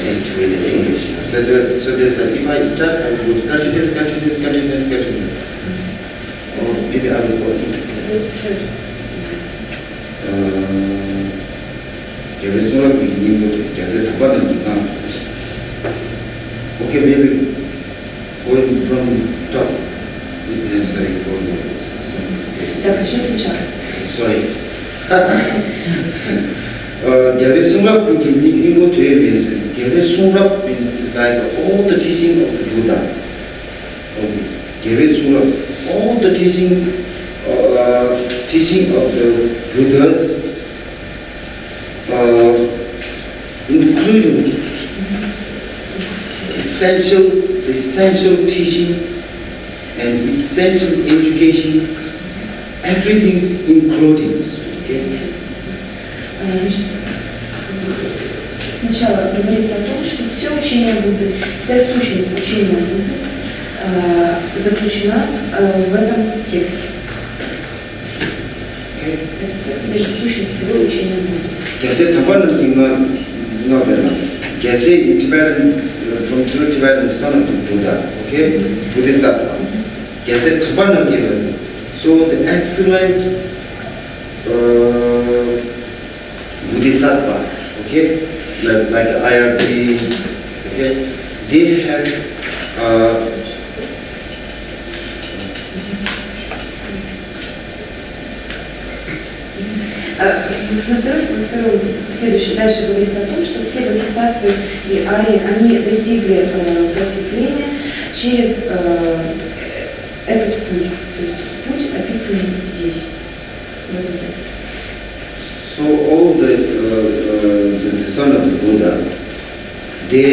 teach with English. So there's if I start, I will continuous. Or maybe I will go. Okay, maybe going from top is necessary for the sorry. Means is like all the teaching of the Buddha. All the teaching of the Buddhas, including essential teaching and essential education, everything's including. Okay? Сначала говорится о том, что все учение Будды, вся сущность учения Будды заключена в этом тексте. Этот текст лежит сущность всего учения Будды. From true Tibetan son of the Buddha, okay, Bodhisattva. So the excellent Bodhisattva, okay, like IRP, okay, they have Следующее, дальше говорится о том, что все бодхисаттвы и арии, они достигли просветления через этот путь. То есть путь описан здесь, в этом тексте. So all the son of the Buddha, they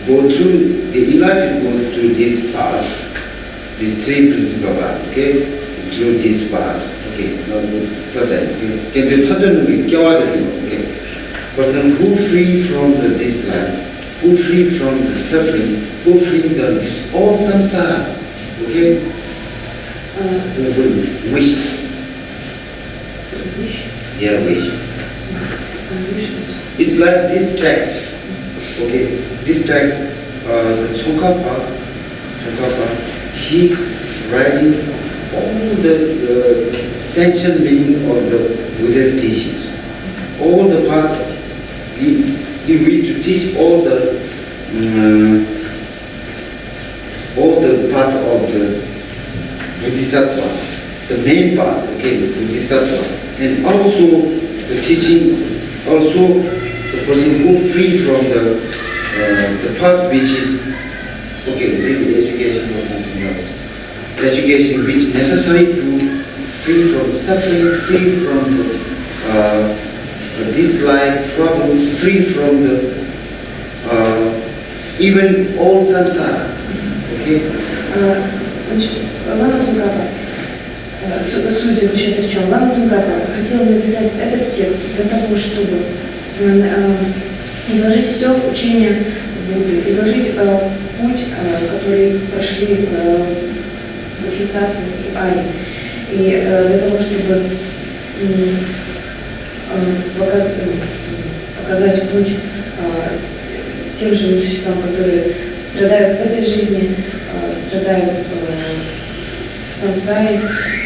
go through, the enlightened go through this path, these three principal paths, okay, through this path. Okay, third time. Okay, person who free from this life, who free from the suffering, who free from this all samsara. Okay, wish. Yeah, wish. It's like this text. Okay, this text, the Tsongkhapa, he's writing all the essential meaning of the Buddha's teachings. All the part, he wished to teach all the part of the Bodhisattva, the main part, okay, the Bodhisattva, and also the teaching, also the person who free from the part which is, okay, maybe education or something else. Education which is necessary to free from suffering, free from this life problem, free from the even all samsara. Okay? Лама Цунгапа, суть заключается в чем? Лама Цунгапа хотел написать этот текст для того, чтобы изложить все учение Будды, изложить путь, который прошли бодхисаттвы и арии. И для того, чтобы показать путь тем же существам, которые страдают в этой жизни, страдают в сансаре,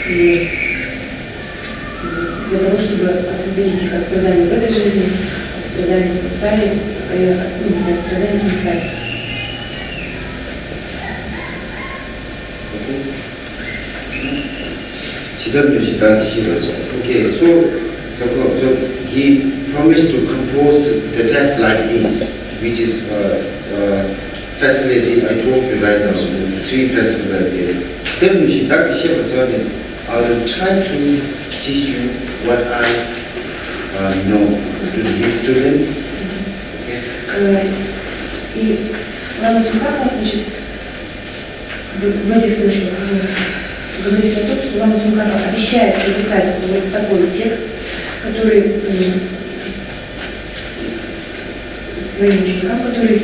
и для того, чтобы освободить их от страданий в этой жизни, от страданий в сансаре, от страданий в сансаре. 지도를 시다기 싫어서. Okay, so he promised to compose the text like this, which is facility I told you right now, the three facilities. 지도를 시다기 싫어서 is I will try to teach you what I know to his student. Okay. И Лама Цункапа, значит, в этих случаях говорится о том, что Лама Цункапа обещает написать вот такой текст, который своим ученикам, который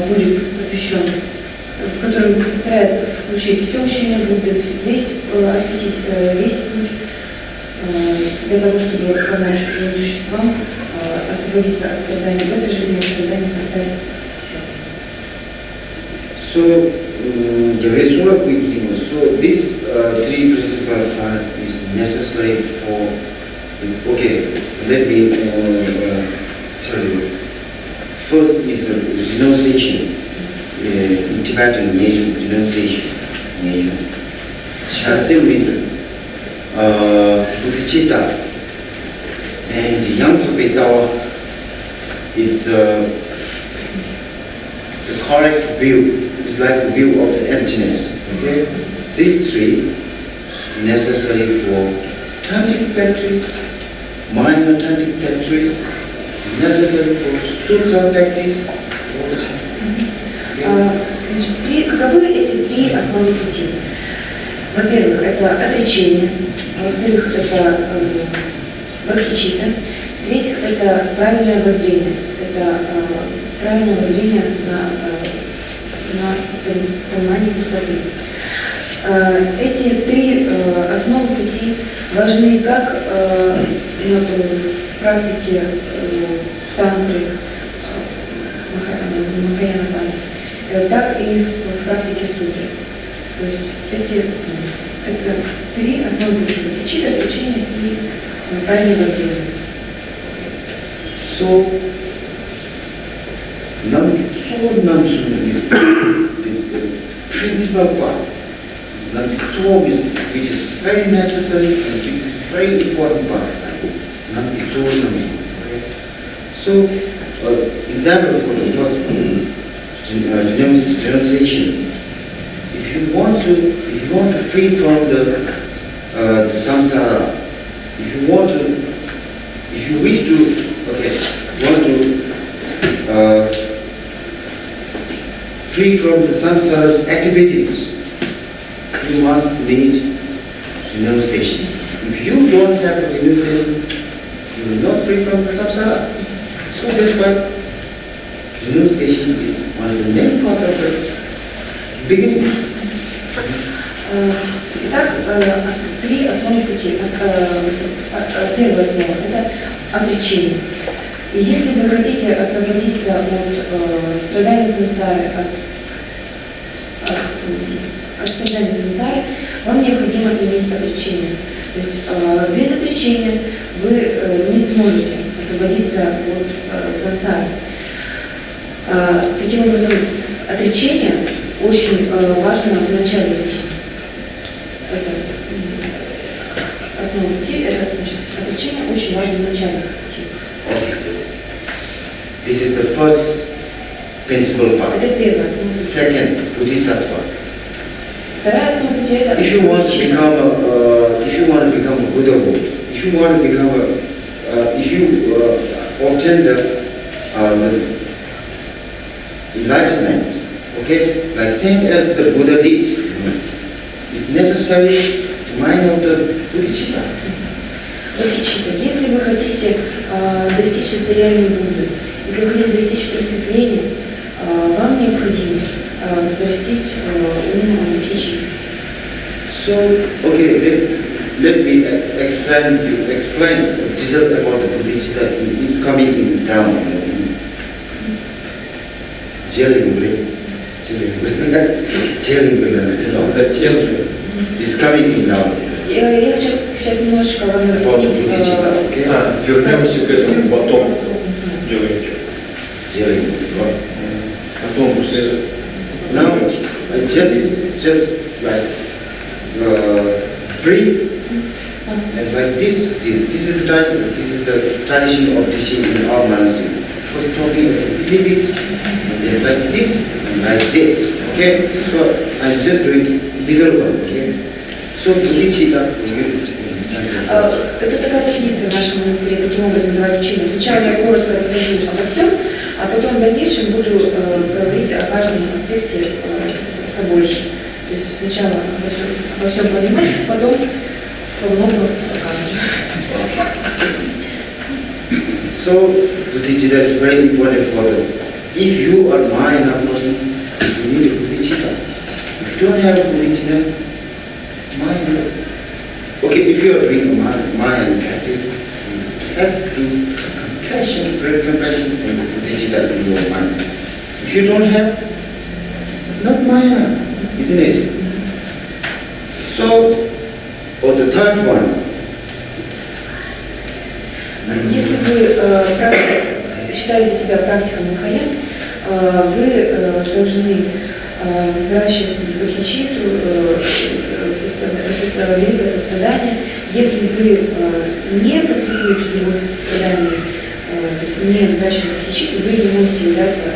будет посвящен, в котором постарается включить все учение Будды, весь осветить весь путь, для того, чтобы помочь живым существам освободиться от страданий в этой жизни, от страданий сансары. So, so this three principal part is necessary for. Okay, let me tell you. First is the renunciation. In Tibetan, renunciation. Same reason. Bodhicitta and Yantapetawa, it's the correct view. It's like the view of the emptiness. Okay, these three necessary for tantric practice, minor tantric practice, necessary for sutra practice all the time. Каковы эти три основных пути? Во-первых, это отречение, во-вторых, это бодхичитта, в-третьих, это правильное воззрение, это правильное воззрение на понимание пустоты. Эти три основы пути важны как в практике тантры, махаяна тантры, так и в практике сутры. То есть это три основы пути: бодхичитта, отречение и правильное воззрение. So, Namsu is the principal part. Namsu is which is very necessary and which is very important part. Namsu. So, example for the first one, renunciation. If you want to free from the samsara, if you wish to, free from the samsara's activities, you must need renunciation. If you don't have a renunciation, you will not free from the samsara. So that's why renunciation is one of the main part of the beginning. Итак, три основных пути. Первая основа – это отречение. И если вы хотите освободиться от страданий сансары, от страданий сансары, вам необходимо иметь отречение. То есть без отречения вы не сможете освободиться от сансары. Таким образом, отречение очень важно в начале пути. Это основа пути, это отречение очень важно в начале пути. This is the first principal part. Это первая основа. Second, bodhisattva. Вторая основа пути это. If you want to become a Buddha, if you obtain the enlightenment, okay, like same as the Buddha did, it's necessary to mind of the bodhicitta. Если вы хотите достичь состояния Будды, если вы хотите достичь просветления, вам необходимо взрастить ум бодхичитты. So, okay, let me explain details about the bodhicitta. It's coming down. It's coming down. Я хочу сейчас немножечко вам объяснить. Вернемся к этому потом. Потом после. Now, just like free And like this is the tradition of teaching in our monastery. First talking a little bit, and then like this, and like this. Okay? So I'm just doing middle one. Okay? So bodhicitta, это такая традиция в нашем монастыре, таким образом давать учение. Сначала я коротко расскажу обо всем, а потом в дальнейшем буду говорить о каждом аспекте побольше. То есть сначала обо всем понимать, потом по-многому покажу. So, bodhicitta is very important for them. If you are Mahayana person, you need a bodhicitta. If you don't have a bodhicitta, Mahayana. Okay, if you are doing Mahayana practice, you have to compassion, great compassion and bodhicitta in your mind. If you don't have, it's not Mahayana, isn't it? So, for the third one, если вы считаете себя практиком Махаян, вы должны взращивать бодхичитту, великое сострадание. Если вы не практикуете любовь и сострадание, то есть не взращиваете бодхичитту, вы не можете являться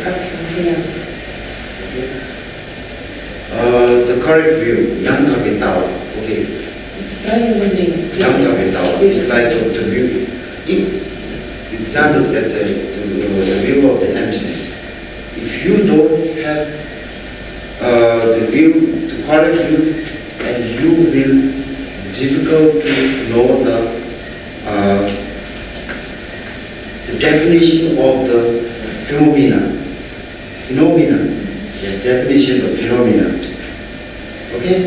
практиком Махаян. The correct view, Yamta Vitawa, okay. Правильное воззрение. Yamta Vitawa is like the view. It's example that the view of the emptiness. If you don't have the view, the correct view, and you will difficult to know the definition of the phenomena. Yes, definition of phenomena. Okay?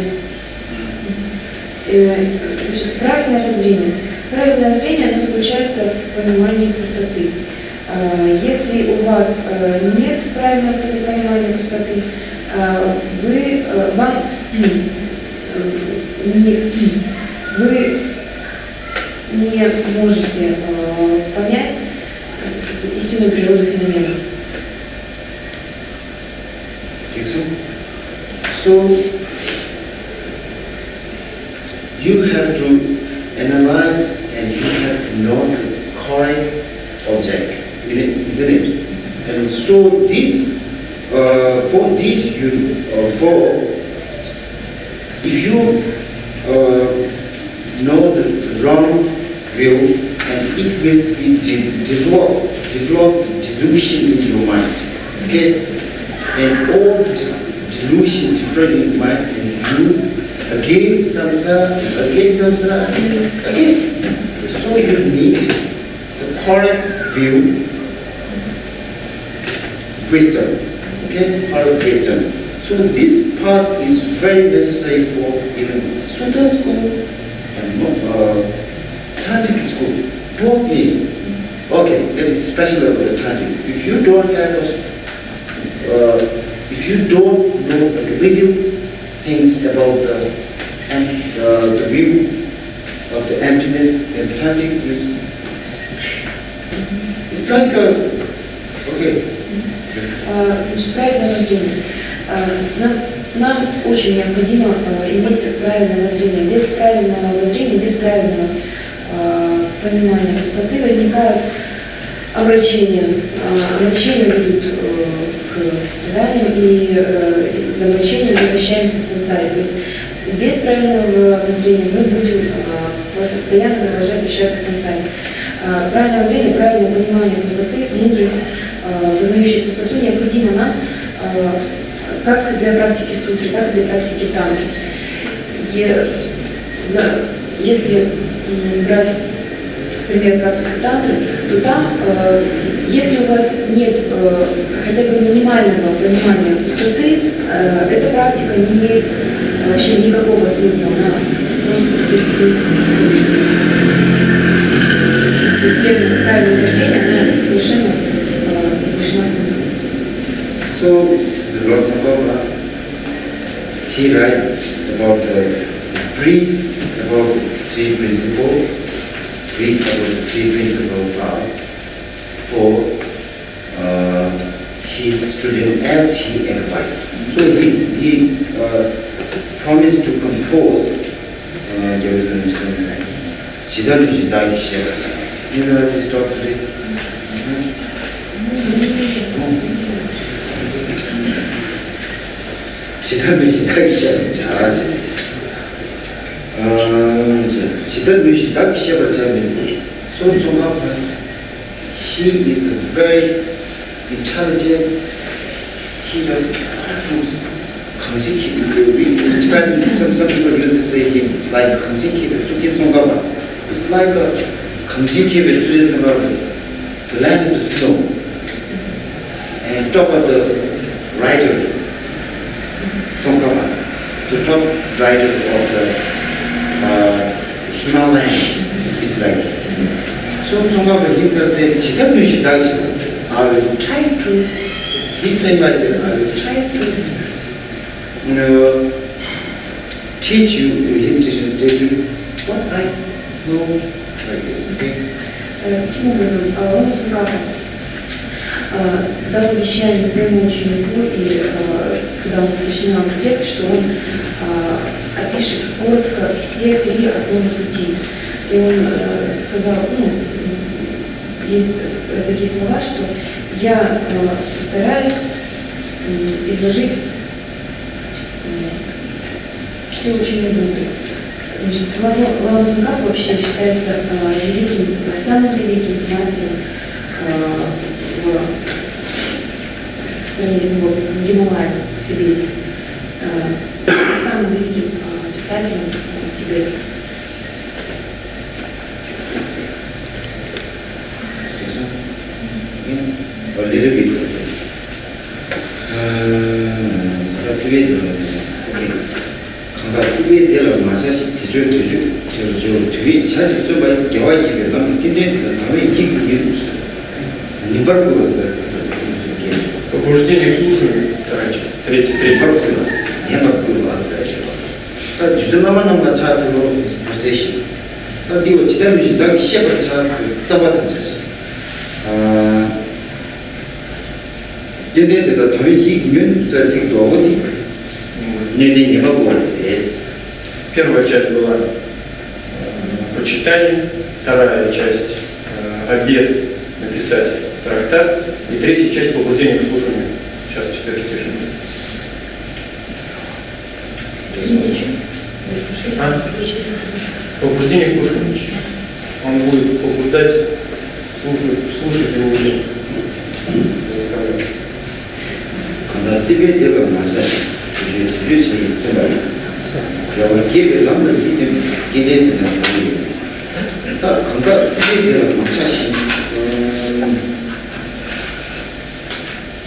Значит, правильное воззрение. Правильное зрение, оно заключается в понимании пустоты. Если у вас нет правильного понимания пустоты, вы не можете понять истинную природу феномена. So, you have to analyze and you have to know the correct object, isn't it? And so this, for this, if you know the wrong view, and it will be develop delusion in your mind, okay? And all delusion different in mind, and you again samsara, again. So you need the correct view, wisdom, okay? Correct wisdom. So this part is very necessary for even Sutta school and Tantric school, both need. Okay, that is special about the Tantric. If you don't have, if you don't know the little things about the view of the emptiness, and Tantric is, it's like a, okay. Правильное воззрение. Нам очень необходимо иметь правильное воззрение. Без правильного воззрения, без правильного понимания пустоты возникают омрачения. Омрачения ведут к страданиям, и из омрачения мы вращаемся в сансаре. То есть без правильного воззрения мы будем постоянно продолжать вращаться в сансаре. Правильное воззрение, правильное понимание пустоты, мудрость, познающая пустоту, необходимо нам как для практики сутры, так и для практики тантры. Если брать пример практики тантры, то там, если у вас нет хотя бы минимального понимания пустоты, эта практика не имеет вообще никакого смысла, она просто бессмысленна. Без правильного мышления она совершенно лишена смысла. So, the Lord Sambhava, he writes about the brief about the three principles for his student as he advised. So he promised to compose 지단이 다기 시작했어요. You know this talk today? 지단이 다기 시작했어요. 잘하지. 지단이 다기 시작했어요. 손송하고 봤어요. He is a very intelligent. He some people used to say him like it's like a land of snow and top of the rider Songkama, the top rider of the Himalayas is like so Songkama himself said I will try to he said like that I will try to teach you his teaching what I know like this, okay? Таким образом, он дал обещание своему ученику, и когда он посвящен нам текст, что он опишет коротко все три основных пути. И он сказал, есть такие слова, что я постараюсь изложить все учения Будды. Значит, Лама Цунгхак вообще считается великим, самым великим мастером в стране снегов, в Гималае, в Тибете, самым великим писателем в Тибете. A little bit. Okay. 강가 시비에를 마셔시 뒤줄 뒤 사실 좀 많이 개화기 되면 근데 다음에 이게 не баркуется. Побуждение к слушанию, третий вопрос. Не баркуется. А 주도만한 거 찾아서 procession. 근데 지단이 딱 시작을 찾아서 잡았던 거죠. 얘네들 다 이면 저직도 어디 не могу есть. Первая часть была прочитание, вторая часть обет написать трактат, и третья часть побуждение к слушанию. Сейчас 4 стиши. Побуждение к слушанию. Он будет побуждать слушать его учение. Когда себе дело масса 주주의 정말 여러 기회를 남는 기대는 딱 건강 스피드를 맞춰시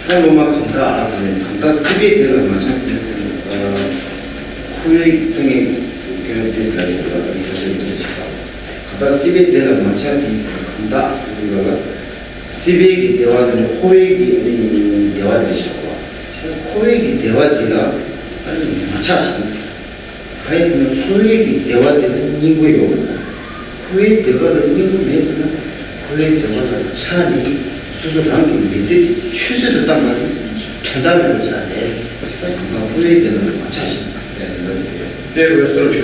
한국만 건강 스피드를 맞췄으면 후회 등의 그런 뜻을 건강 스피드를 맞췄으면 건강 스피드가 스피드가 되어서는 후회기 되어지죠. 호액이 대화되라 아니 마차시면서 하여튼 호액이 대화되는 이거요. 호액 대화를 이거 내서는 호액 대화가 차니 수술하는 메시지 취소도 당하고 전달을 잘해. 그러니까 호액 대화를 마차시면서. Первая строчка.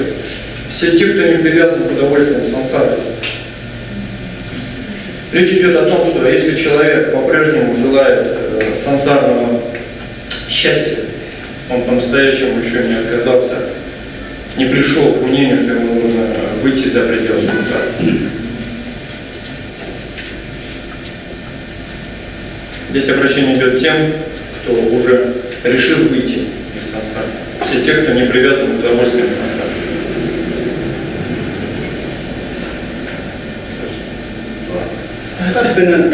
Все те, кто не привязан к удовольствиям сансары. Речь идет о том, что если человек по-прежнему желает сансарного счастья, он по-настоящему еще не отказался, не пришел к мнению, что ему нужно выйти за пределы сансары. Здесь обращение идет тем, кто уже решил выйти из сансары. Все те, кто не привязан к удовольствиям сансары. 답변은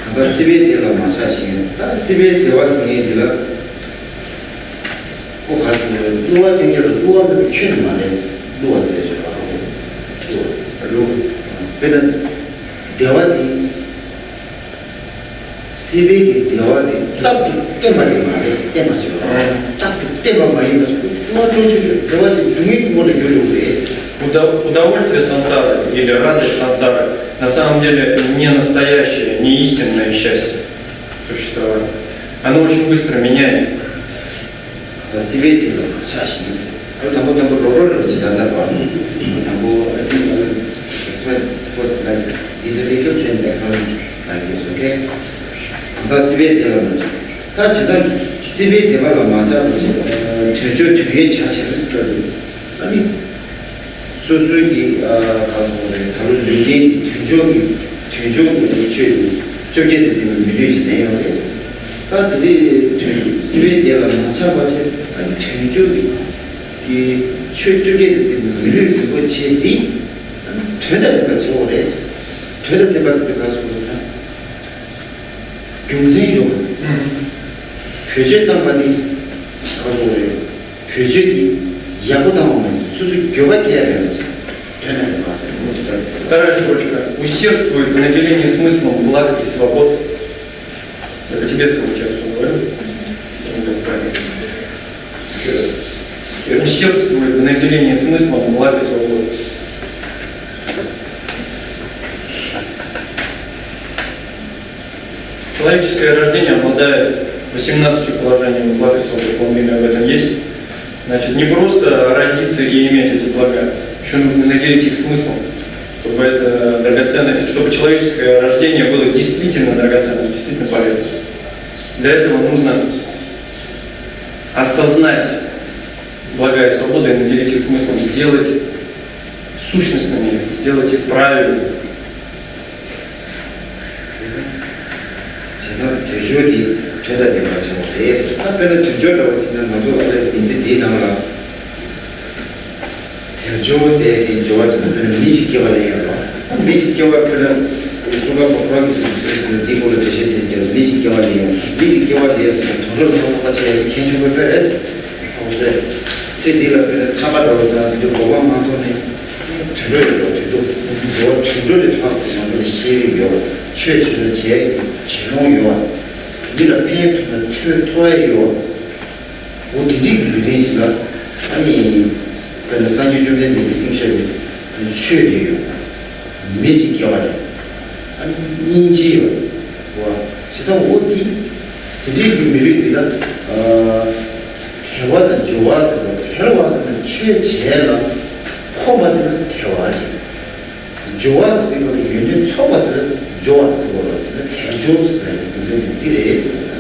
그가 시베이티가 마사시게 시베이티와 승에이티가 꼭 할 수 있는 누가 경계를 누가 취는 말했어 누웠어요 저하고 그는 대화디 시베이티 대화디 딱 때마다 말했어 때마죠 딱 그때만 많이 했어 누가 조주죠 대화디 중에 그거를 요구를 했어. Удовольствие сансары или радость сансары на самом деле не настоящее, не истинное счастье существования. Оно очень быстро меняется. 시베이티가 자신 있어. 그리고 한번 로로를 지난다고 하는 한번 first like iterative and like this, okay? 다 집에 되면 다 지단 집에 되면 맞아 되죠 되게 자체를 쓰거든. 아니 소소기 가서 다른 людей 되죠 저게 되면 밀리지 내요 그래서 다들이 집에 되면 마찬가지 아니 되죠 이 최적에 되면 밀리는 거 제디 되다 같이 오래서 되다 때까지 가서 경쟁력, 표제당만이 가서 표제기 야구당하면 수수 교환해야 되면서 되는 것 같습니다. Вторая строчка. Усердствует в наделении смыслом благ и свобод. Это тибетскому тексту говорю. Усердствует в наделении смыслом благ и свобод. Человеческое рождение обладает 18 положениями благ и свободы, полмиллиона об этом есть. Значит, не просто родиться и иметь эти блага, еще нужно наделить их смыслом, чтобы это драгоценное, чтобы человеческое рождение было действительно драгоценным, действительно полезным. Для этого нужно осознать блага и свободы и наделить их смыслом, сделать сущностными, сделать их правильными. 대조디 되다 되면 그래서 앞에는 대조라고 치는 것도 이제 뒤나가 대조세 좋아지는 미식개발이에요. 미식개발은 우리가 프로그램을 쓰는 디고를 드실 때 미식개발이에요. 미식개발에서 돈을 넣고 같이 계속을 빼서 그래서 세디를 타바로다 고방 만돈에 들어요. 뭐 들어를 타고 만든 시리요. 최초의 재롱요, 우리가 페이프는 토해요. 어디지 그러지가 아니 그 산지 주변에 풍션이 최대요. 매직겨와요. 아니 인지요. 뭐 지금 어디 드리기 밀리들아 대화가 좋아서 대화는 최제라 포마드는 대화지. 좋아서 이거 유닛 처음부터 좋아서 그러지는 대조스는 근데 있습니다.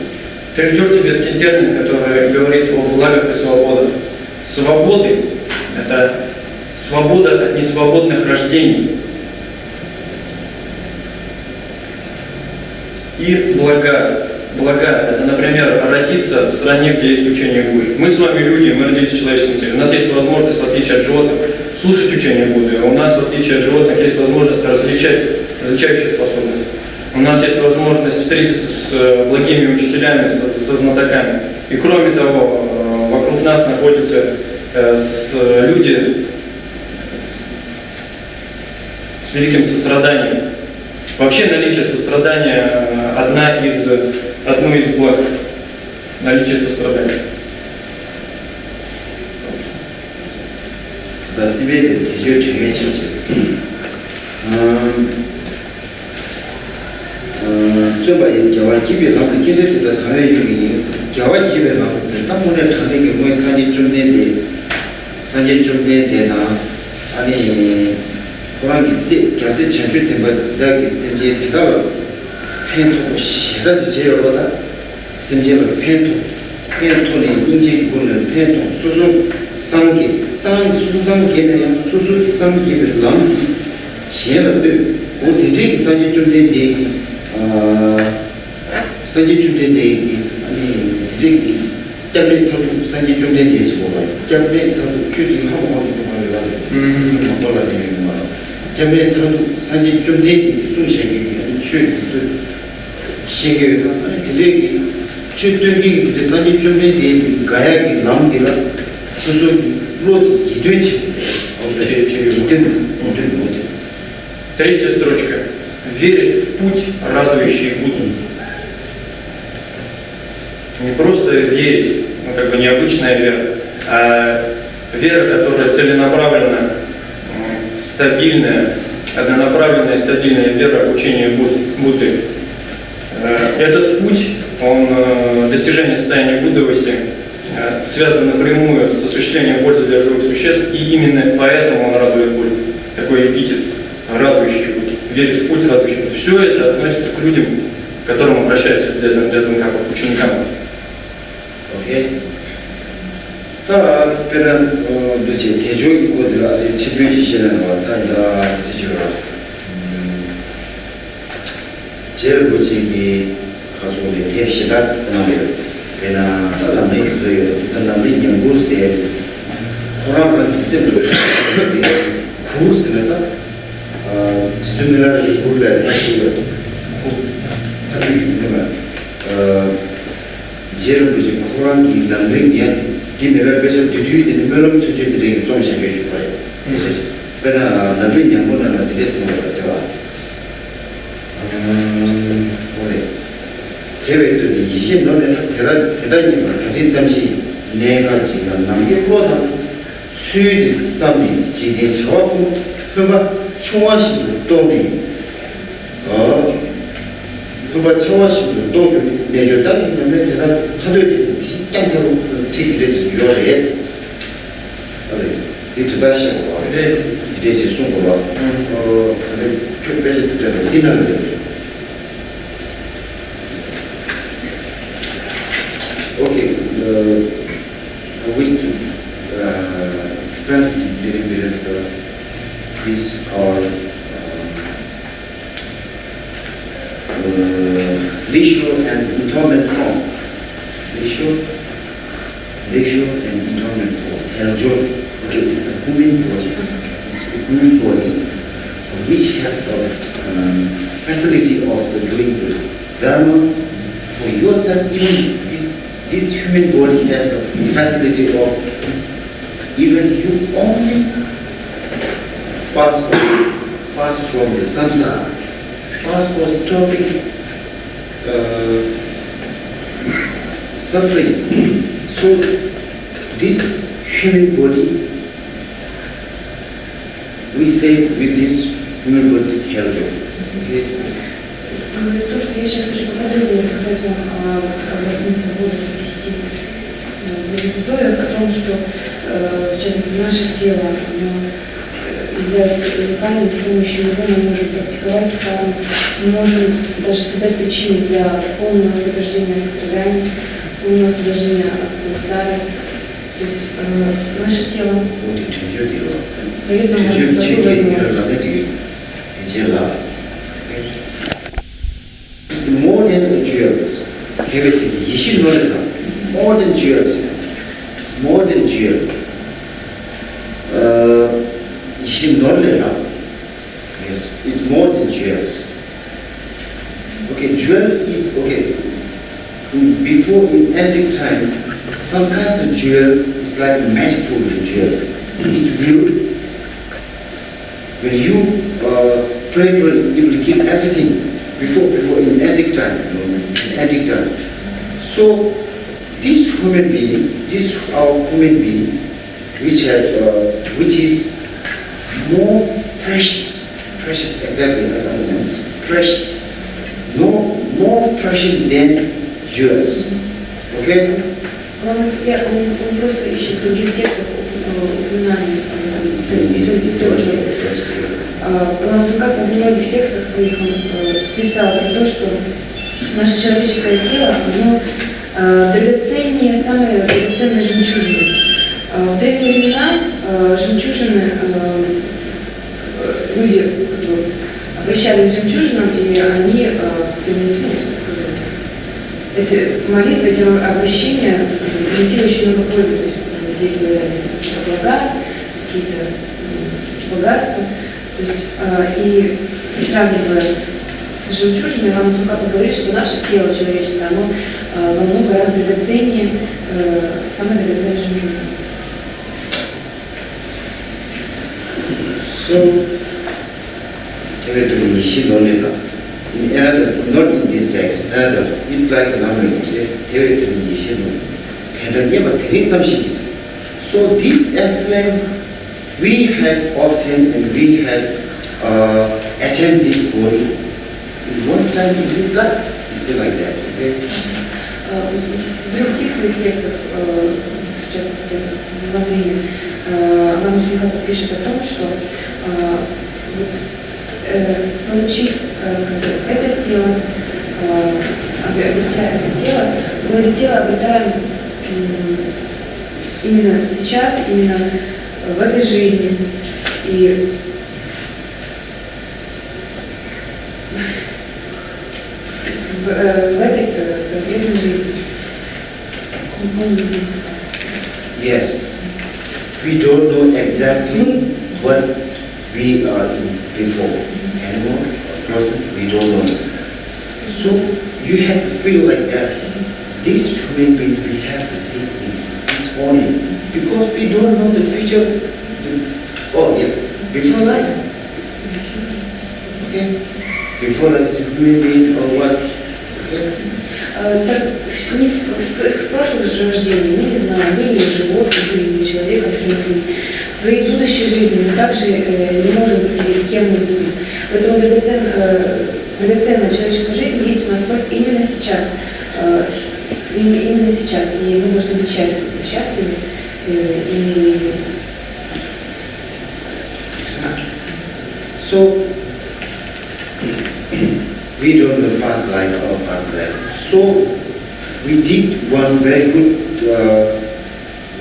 Тельджур тибетский термин, который говорит о благах и свободах. Свободы – это свобода от несвободных рождений. И блага. Блага – это, например, родиться в стране, где есть учение Будды. Мы с вами люди, мы родились в человеческом теле. У нас есть возможность, в отличие от животных, слушать учение Будды. У нас, в отличие от животных, есть возможность различающие способности. У нас есть возможность встретиться с благими учителями, со знатоками. И кроме того, вокруг нас находятся люди с великим состраданием. Вообще наличие сострадания одно из благ. Наличие сострадания. Да, себе это 되게 저봐 이 겨와 집에 나무 길에다 가야 여기 겨와 집에 나왔어. 땅문에 가는 게 뭐 산지 좀 되나 아니 그런 게 가서 전주 때마다 이제 되다가 펜토고 시라지 제어보다 심지어는 펜토는 인지 보는 펜토 수수 수상계는 수수 상계를 남 시에는 어디에 산지 좀 되게 산지 좀 되게 아니 되게 때문에 산지 좀 되게 해서 뭐라 때문에 큐팅하고 말이야 뭐라는 거 때문에 산지 좀 되게 또 시행이 시계가 아니 되게 최대기 산지 좀 되게 가야기 남들아 수수 로드 기도치 Третья строчка. Верит в путь, радующий Будду. Не просто верить, как бы необычная вера, а вера, которая целенаправленная, стабильная, однонаправленная, стабильная вера в учение Будды. Этот путь, достижение состояния буддовости, связан напрямую с осуществлением пользы для живых существ, и именно поэтому он радует Будду. Такой эпитет радующий, верит в путь радующий. Все это относится к людям, к которым обращаются для ДНК, к ученикам. Окей. 다 그런 도대체 개조기 코드가 집요지시는 것 같아. 다 그죠. 제일 부지기 가족의 대시다 나오요. 그러나 남의 그거요. 남의 연구세 호랑이 시스템을 구스는다. 스티뮬러를 불러야 하시고 제일 부지기 호랑이 남의 김에베 배서 뒤뒤에 melom 수준들이 좀 생겨 줄 거예요. 그래서 나중에 양보는 어떻게 됐으면 좋겠다. 뭐래? 계획도 20년에 대단히 많다. 잠시 내가 지금 남게 보다 수요일 삼이 지대 저하고 그만 총화식으로 또니 그만 총화식으로 또 내줬다는 다음에 제가 하도에 진짜로 세계에서 요리했어. 그래. 뒤투다시고 그래. 이제 송고라. 그래. 표배지 때문에 디나를 해. Okay. I wish to explain a little bit of this or ratio and interment form. Ratio and interment form. Okay, it's a human body. It's a human body which has the facility of the doing the dharma for yourself. Even this human body has the facility of even you only pass from the samsara, pass for stopping suffering. So this human body, we say with this human body health. Okay. То, что я сейчас хочу поподробнее сказать вам о смысле воздуха ввести в этих условиях, о том, что, в частности, наше тело является уникальным, с помощью него мы можем практиковать карму, мы можем даже создать причины для полного освобождения от страданий, полного освобождения от сансары. То есть наше тело дает нам It's more than jewels. You should know that. It's more than jewels. It's more than jewels. You should know that. Yes, it's more than jewels. Okay, jewel is okay. Before in antique time, some kinds of jewels is like magical jewels. It will, when you pray for, you will give everything. Before in antique time, So this human being, which is more precious, exactly, precious, more precious than jewels. Okay? Он просто ищет других текстов упоминаний. Как в многих текстах своих он писал про то, что наше человеческое тело, оно драгоценнее, самые драгоценные жемчужины. В древние времена жемчужины, люди обращались к жемчужинам, и они эти молитвы, эти обращения приносили очень много пользы. То есть людей появлялись блага, какие-то богатства. И сравнивая с жемчужиной, Лама Цукапа говорит, что наше тело человеческое, оно во много раз драгоценнее самой драгоценной жемчужины. So, another, not in this text, another, it's like language. So this excellent, we have often and we have attend this body in one time in this life. It's like that, okay? В других своих текстах, в частности, во время Лама Цукапа пишет о том, что вот получив это тело, обретя это тело, мы это тело обретаем именно сейчас, именно в этой жизни. И в этой конкретной жизни. Yes, we don't know exactly what we are before. Animal, person, we don't know. So you have to feel like that. This human being we have to see this only because we don't know the future. Oh yes, before life. Okay, before life is human being or what? Okay. Так, в своих прошлых же рождениях мы не знаем, были ли животные, были ли человеком, кем-нибудь. В своей будущей жизни мы также не можем определить, кем мы будем. Поэтому драгоценная человеческая жизнь есть у нас только именно сейчас. Именно сейчас. И мы должны быть счастливы. So, we don't know past life or past life. So, we did one very good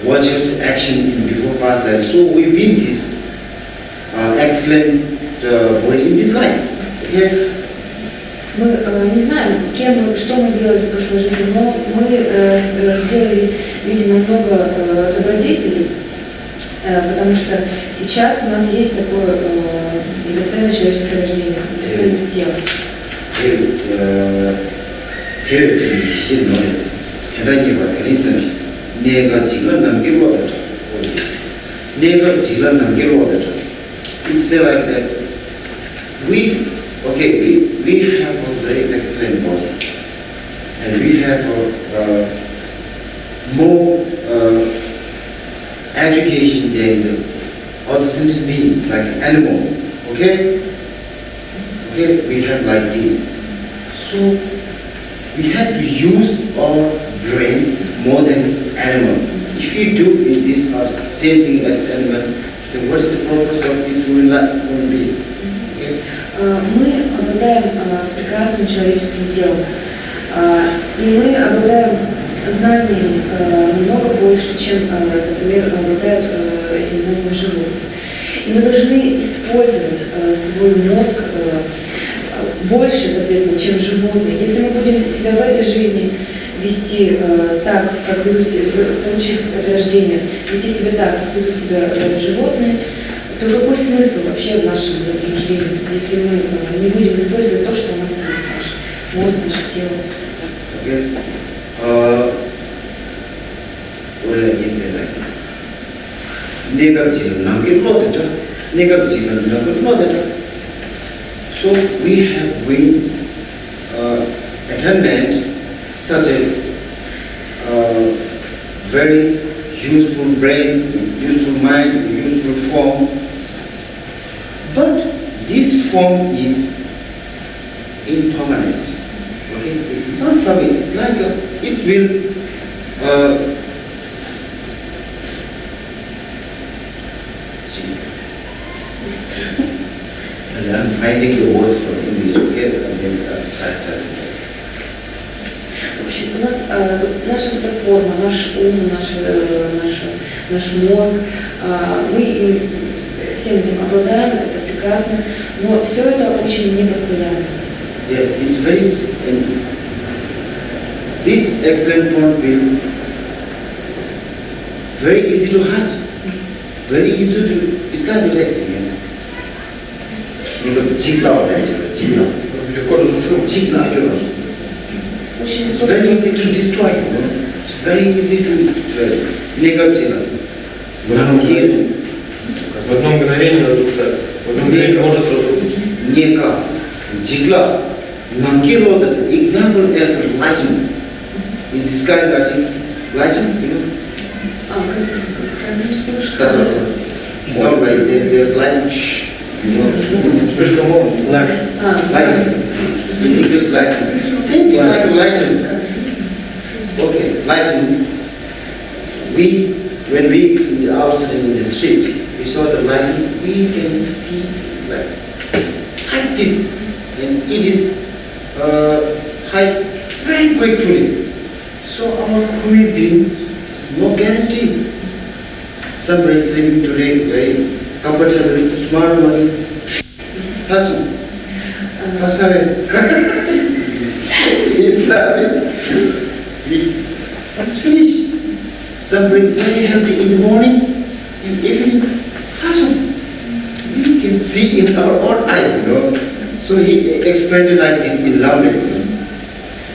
watcher's action in before past life. So, we win this excellent body in this life. Okay? Мы не знаем, что мы делали в прошлой жизни, но мы сделали, видимо, много добродетелей, потому что сейчас у нас есть такое драгоценное человеческое рождение, драгоценное тело. It's like that. We have a very excellent body, and we have more education than the other sentient beings, like animal. Okay, we have like this. So we have to use our brain more than animal. If you do in this same thing as animal, then what is the purpose of this human being? Okay? Мы обладаем прекрасным человеческим телом, и мы обладаем знаниями намного больше, чем, например, обладают этими знаниями животные. И мы должны использовать свой мозг больше, соответственно, чем животные. Если мы будем себя в этой жизни вести так, как ведут себя, получив это рождение, вести себя так, как ведут себя животные, то какой смысл вообще в нашем рождении, если мы не будем использовать то, что у нас есть, наш мозг, наше тело? So we have been attained such a very useful brain, useful mind, useful form. But this form is impermanent. Okay, it's not from it. It's like it will. And I'm finding the words for English. Okay, and then I'll try to test. В общем, у нас наша форма, наш ум, наш мозг, мы всем этим обладаем, это прекрасно, но все это очень непостоянно. Yes, it's very. This excellent point will very easy to hide, very easy to. It's like detecting. You know, chikla, it's very easy to destroy. You know? It's very easy to negative. В одно мгновение разрушает. В одно мгновение может разрушить. Нека, jigla, namkiro, the example as lightning. In the sky lightning, you know? Sound like there's lightning, you know? Слишком много. Lightning. In English, lightning. Same thing like lightning. Okay, lightning. When we outside in the street, we saw the lightning, we can see like this, and it is hide very quickly. So our human being is no guarantee. Somebody is living today very comfortably, tomorrow morning, Sasu, Pasave. It's finished. Somebody very healthy in the morning, in evening, Sasu. We can see in our own eyes, you know. So he explained it like in language.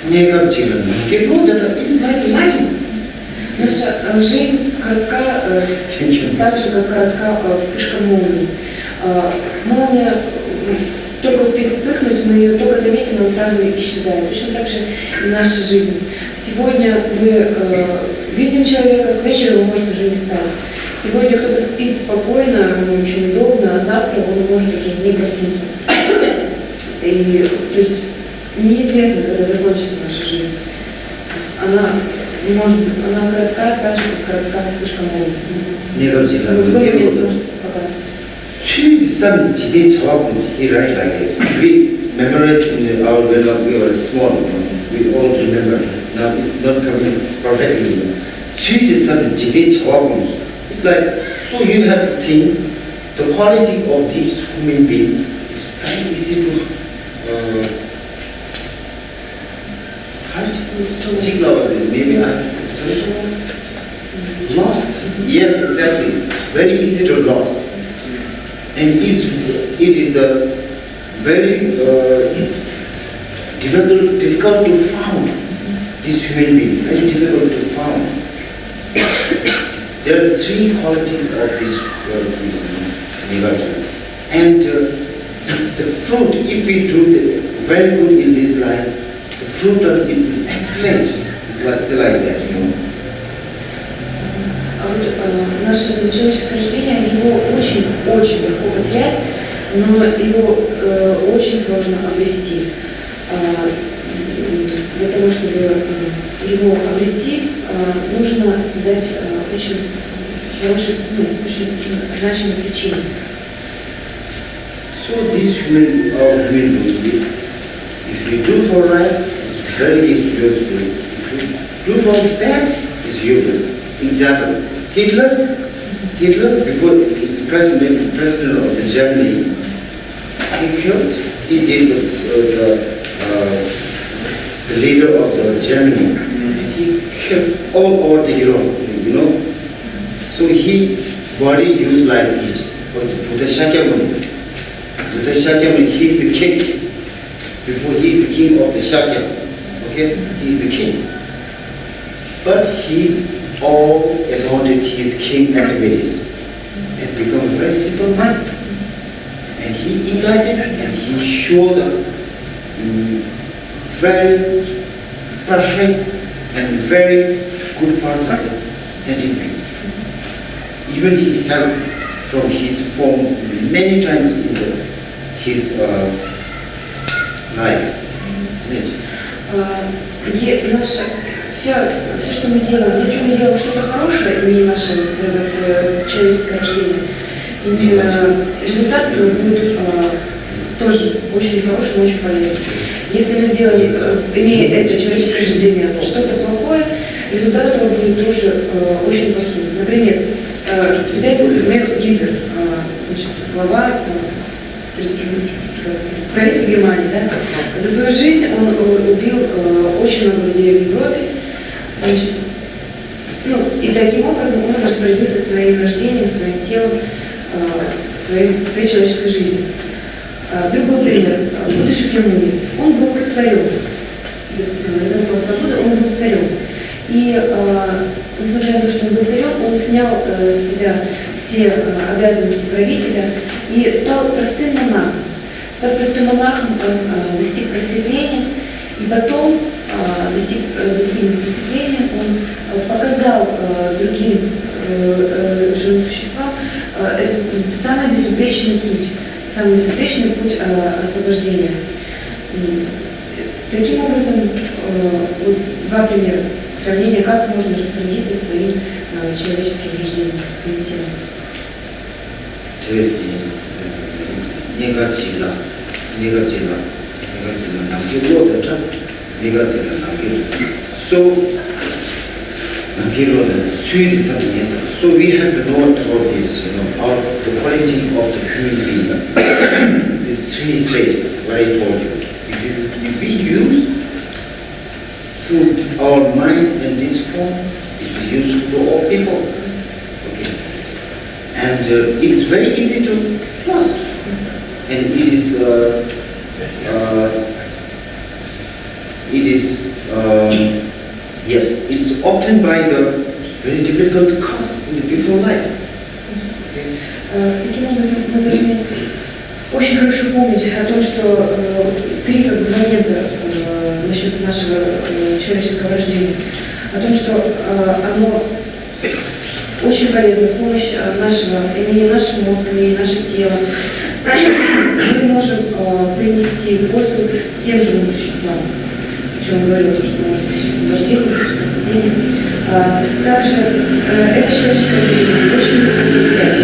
Некоторые члены, это is like life. Наша жизнь коротка, так же, как коротка вспышка молнии. Молния только успеет вспыхнуть, мы ее только заметим, она сразу исчезает. Точно так же и наша жизнь. Сегодня мы видим человека, к вечеру его может уже не стать. Сегодня кто-то спит спокойно, ему очень удобно, а завтра он может уже не проснуться. И, то есть, неизвестно, когда закончится наша жизнь. Она может быть, она коротка, так же, как коротка вспышка молнии. В любой момент может показать. He write like this. We memorize in our when we were small. We all remember. Now it's not coming perfectly. It's like, so you have to think the quality of this human being is very easy to maybe lost. Yes, exactly. Very easy to lost. And it is the very difficult to find this human being. Very difficult to find. There are three qualities of this negative. And the fruit, if we do very good in this life, the fruit of it will excellent. It's like, say like that, you know. Наше человеческое рождение, его очень легко потерять, но его очень сложно обрести. Для того, чтобы его обрести, нужно создать очень хорошие, очень значимые причины. So this will be, if we do for right, it's very useful. If we do for bad, it's useless. Example, Hitler, before he is the president of the Germany, he did the leader of the Germany. He killed all over the Europe, you know. So he body used like it. Buddha Shakyamuni, he is the king. Before he is the king of the Shakya, okay, he is the king. But he all abandoned his king activities and become a very simple man. And he enlightened and he showed a very perfect and very good part of the sentiments. Even he helped from his form many times in his life. Все, что мы делаем, если мы делаем что-то хорошее, имея наше человеческое рождение, результат будет тоже очень хорошим, очень полезным. Если мы сделаем, имея это человеческое рождение, что-то плохое, результат этого будет тоже очень плохим. Например, взять, например, Гитлер, глава правительства Германии, да? За свою жизнь он убил очень много людей в Европе. Значит, и таким образом он распорядился своим рождением, своим телом, своей человеческой жизнью. Другой пример. Будущий Германии. Он был царем. Он был царем. И несмотря на то, что он был царем, он снял с себя все обязанности правителя и стал простым монахом. Став простым монахом, он достиг просветления, и потом, достигнув просветления, он показал другим живым существам самый безупречный путь освобождения. Таким образом, вот два примера сравнения, как можно распорядиться своим человеческим рождением, своим телом. Негативно. негативно 남기로다 참 негативно 남기로 so 남기로는 수익이 상해서 so we have to know about this how the quality of the human being these three stages what I told you if we use through our mind and this form it is useful for all people okay and it is very easy to lost and it is yes, it's obtained by the very difficult cost in the before life. Таким образом, мы должны очень хорошо помнить о том, что три момента насчет нашего человеческого рождения, о том, что оно очень полезно с помощью имени нашего мозга, имени нашего тела. Мы можем принести пользу всем живым существам, о чем я говорила, что может освобождение, освобождение. Также это человеческое рождение очень легко потерять.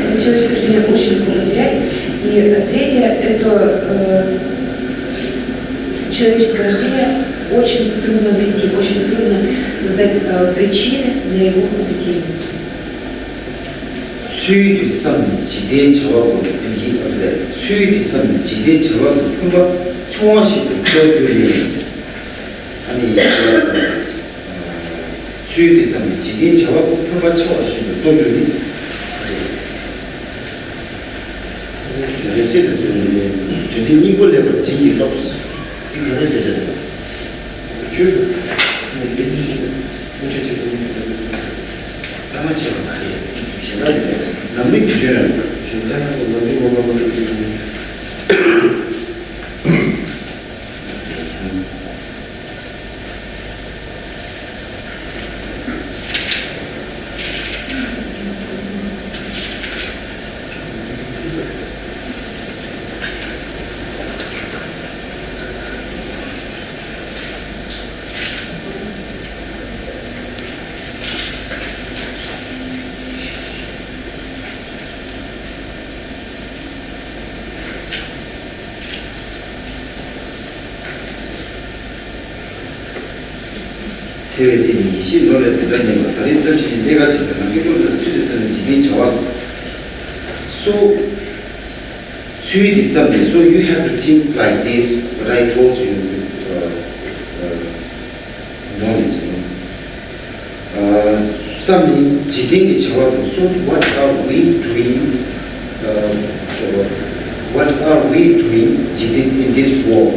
Это человеческое рождение очень легко потерять. И третье, это человеческое рождение очень трудно обрести, очень трудно создать причины для его обретения. 수익이 있으면 지대에 저하고 얘기하는데 수익이 있으면 지대에 저하고 그거 총화식을 떠주니 아니 수익이 있으면 지대에 저하고 그거 총화식을 떠주니 그래서 저는 이걸 내가 진기가 없어 이거 해야 되잖아요 줄 상하치가 말이에요 남미 기준은 중간하고 남미 뭐가 대회들이 20노래 들었냐면 다른 점심이 내가 지금 한국으로 수제서는 지금 저하고 so suit is something so you have to think like this what I told you moment something 지딩이 저하고 so what are we doing in this world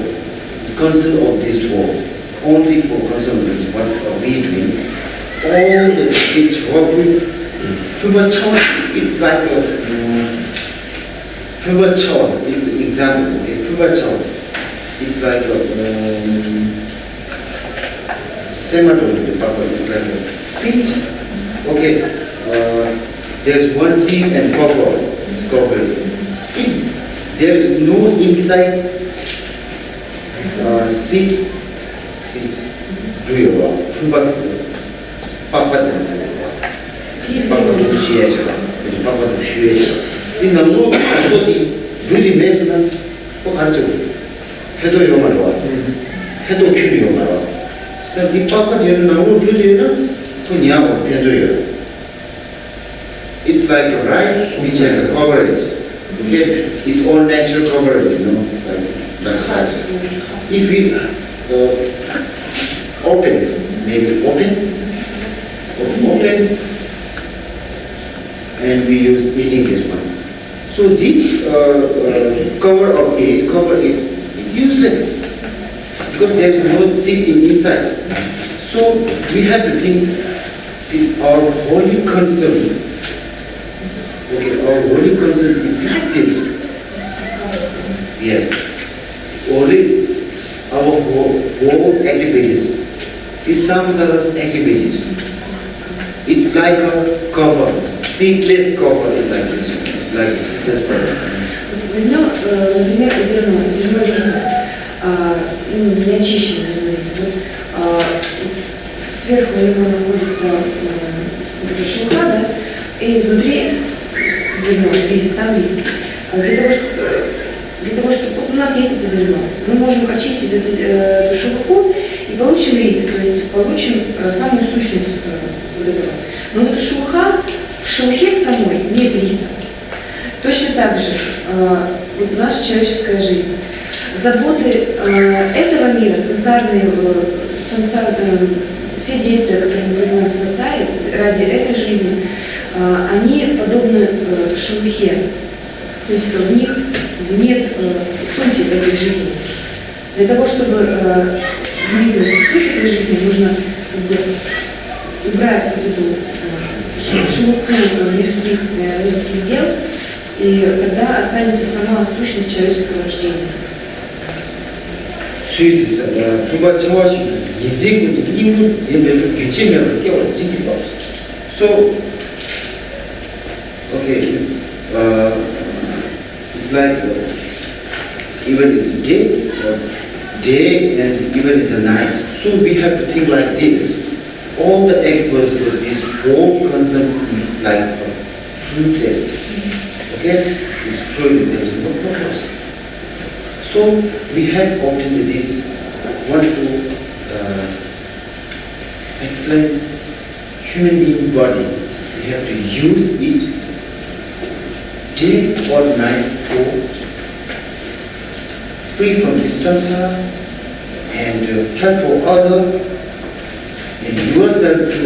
the concern of this world only for consumers, what are we doing? All the kids what we it's like a puber child is an example, okay? Puber child it's like a semadon, the papa is like a seed. Okay, there's one seed and cover is covered. If there is no inside seed 주요와 풀바스 빡빡했어요. 빡빡도 쉬어져. 빡빡도 쉬어져. 이 남도 남도디 루디 매스는 꼭 가르쳐. 해도 요만 와. 해도 큐리 요만 와. 그래서 이 빡빡이는 나무 루디는 그냥 해도요. It's like a rice which has a coverage. Okay, it's all natural coverage, like rice. If we maybe open, and we use eating this one. So this cover it, it's useless because there is no seed inside. So we have to think our holy concern. Okay, our holy concern is like this. Yes, only our whole activities. These samsara's activities. It's like a cover, seedless cover is like this. It's like a seedless cover. Возьмем, например, зерно риса, неочищенное зерно риса. Сверху его находится вот эта шелуха, да, и внутри зерно, рис, сам рис. Для того, чтобы Для того, чтобы вот у нас есть это зерно, мы можем очистить эту шелуху и получим рис, то есть получим самую сущность вот этого. Но вот шелуха, в шелухе самой нет риса. Точно так же вот наша человеческая жизнь. Заботы этого мира, все действия, которые мы производим в сансаре ради этой жизни, они подобны шелухе. То есть в них нет сути этой жизни. Для того, чтобы внедрить суть этой жизни, нужно убрать вот эту шелуху мирских дел, и тогда останется сама сущность человеческого рождения. So, okay, it's like even in the day and even in the night. So we have to think like this. All the experts for this whole concept is like fruitless. Okay, it's truly there is no purpose. So we have obtained this wonderful, excellent human being body. We have to use it day or night for free from this samsara and help for other and yourself to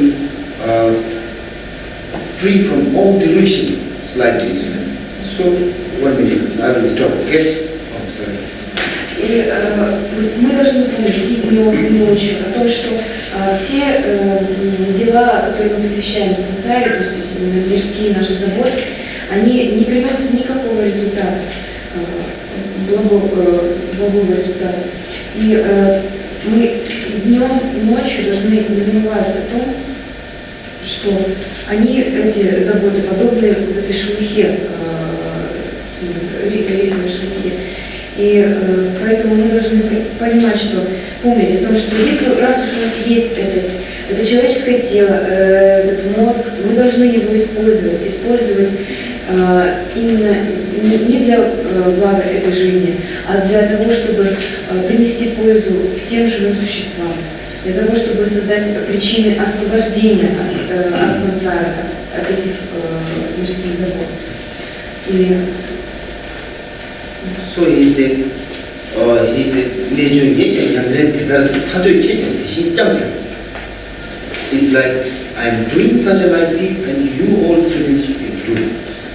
free from all delusions like this. So 1 minute, I will stop. Okay? Oh, sorry. И мы должны помнить и днем, и ночью о том, что все дела, которые мы посвящаем сансаре, то есть мирские наши заботы, они не приносят никакого результата, благого результата. И мы днем и ночью должны не забывать о том, что эти заботы подобны вот этой шелухе, рисовой шелухе. И поэтому мы должны понимать, что помнить о том, что если раз уж у нас есть это человеческое тело, этот мозг, мы должны его использовать именно не для блага этой жизни, а для того, чтобы принести пользу всем живым существам, для того, чтобы создать причины освобождения от сансары, от этих мирских забот. И So he said, it's like, I'm doing such a like this and you all students will do.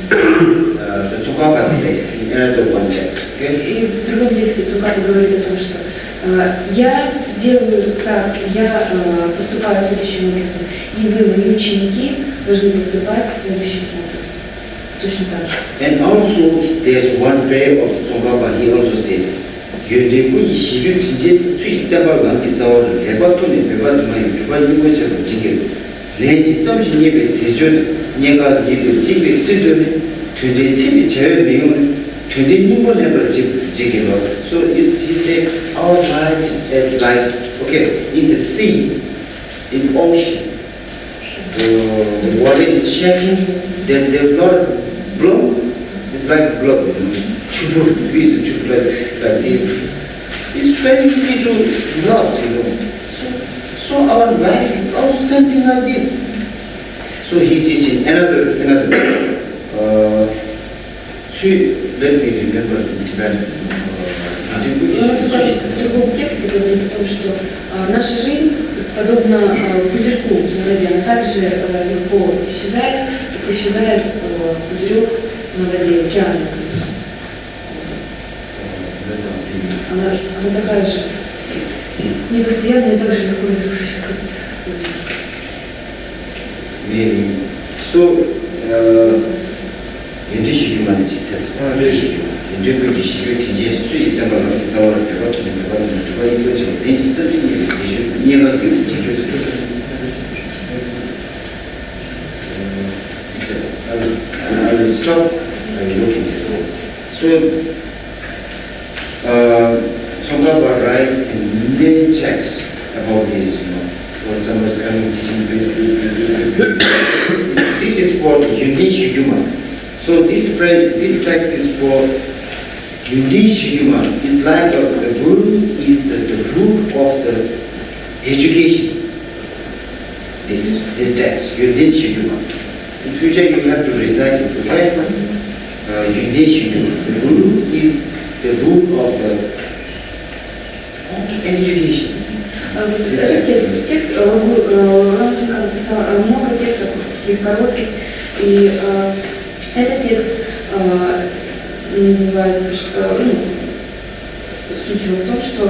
The Tsukapa says in another one text. Okay? И в другом тексте Цукапа говорит о том, что я делаю так, я поступаю следующим образом, и вы, мои ученики, должны поступать следующим образом. Точно так же. And also, there's one prayer of Tsongkhapa, he also said, 연대군이 시류 진제 수익대발 남기자와를 레바톤의 베바드마이 주관이고처럼 지금 렌지 점심 예배 대전 내가 예배 집에 쓰던 되게 체리 제일 내용 되게 nimble level 지금 so he said our life is as like okay in the sea in ocean the water is shaking then there's a lot of blood. It's like blood, chubur, like this. It's very easy to lost, So our life is also something like this. So he teaching another. Let me remember in Tibetan. В другом тексте говорит о том, что наша жизнь подобна пузырьку на воде, она также легко исчезает, как исчезает пузырек на воде, океана. Она такая же непостоянная и также легко разрушить, как Maybe. So, 인도시기만 지체. 인도의 시기를 진짜 수익 때문에 나와를 배웠더니 누가 이거 지금 벤치 쓰는 게 이해가 되는 지켜서 I will stop. I will look into it. So, Tsongkhapa write in many texts about this. When someone is coming teaching, this is for unique human. So this text is for Yudhishthira is like the guru is the root of the education. This text, Yudhishthira. In future you have to recite it, okay? Yudhishthira, the guru is the root of the education. Этот текст, Рамченко написал много текстов, таких коротких, и этот текст называется, суть его в том, что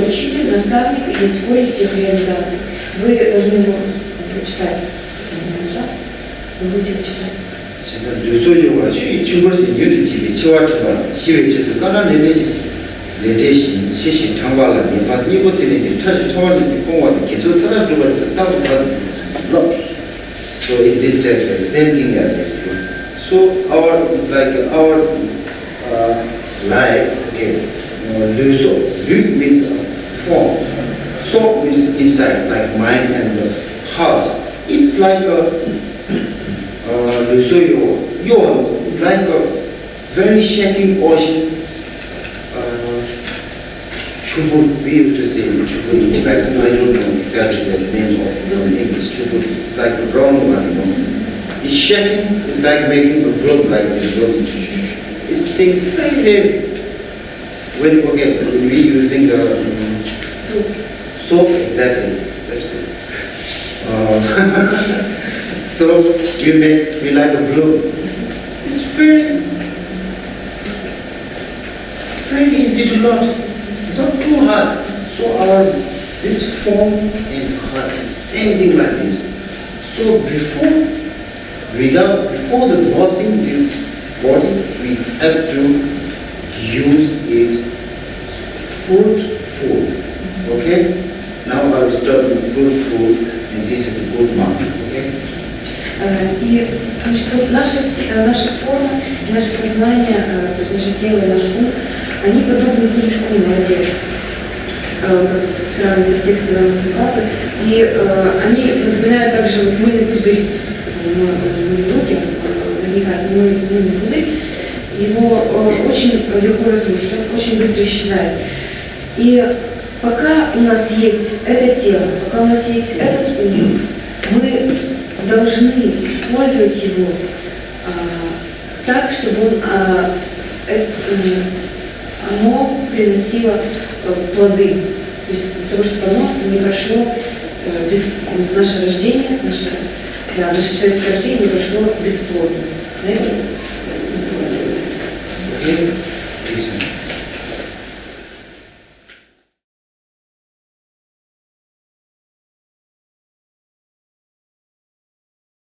учитель, наставник есть корень всех реализаций. Вы должны его прочитать. Вы будете его читать. 류소유와 중국에서 유디집이 치와치와 시외에서 까나내내지 내대신 시시 장발라 내가 이것들이 다시 처음에 공부하는 계속 타다 주고 따로 받는 loves. So it is the same thing as it. So our is like our life. Okay, 류소 류 means form. So means inside like mind and heart. It's like a Yon is like a very shaking ocean. Chubut, we used to say Chubut in Tibetan. I don't know exactly the name of the English Chubut. It's like a brown one, you know. It's shaking. It's like making a globe like this. It's staying very heavy. When we using the soap, exactly. That's good. So we like a blue. It's very easy to lot. It's not too hard. So this form and heart is same thing like this. So before the washing this body, we have to use it fruitful. Okay? Now I will start with fruitful, and this is a good mark. Okay? И значит, вот наша форма, наше сознание, то есть наше тело и наш ум, они подобны пузырьку на воде, сравнивается в тексте Рамасункапы, и они напоминают также вот мыльный пузырь. В руке возникает мыльный пузырь, его очень легко разрушить, он очень быстро исчезает. И пока у нас есть это тело, пока у нас есть этот ум, мы должны использовать его так, чтобы оно приносило плоды. То есть для того, чтобы оно не прошло наше рождение, наше человеческое рождение не прошло бесплодно.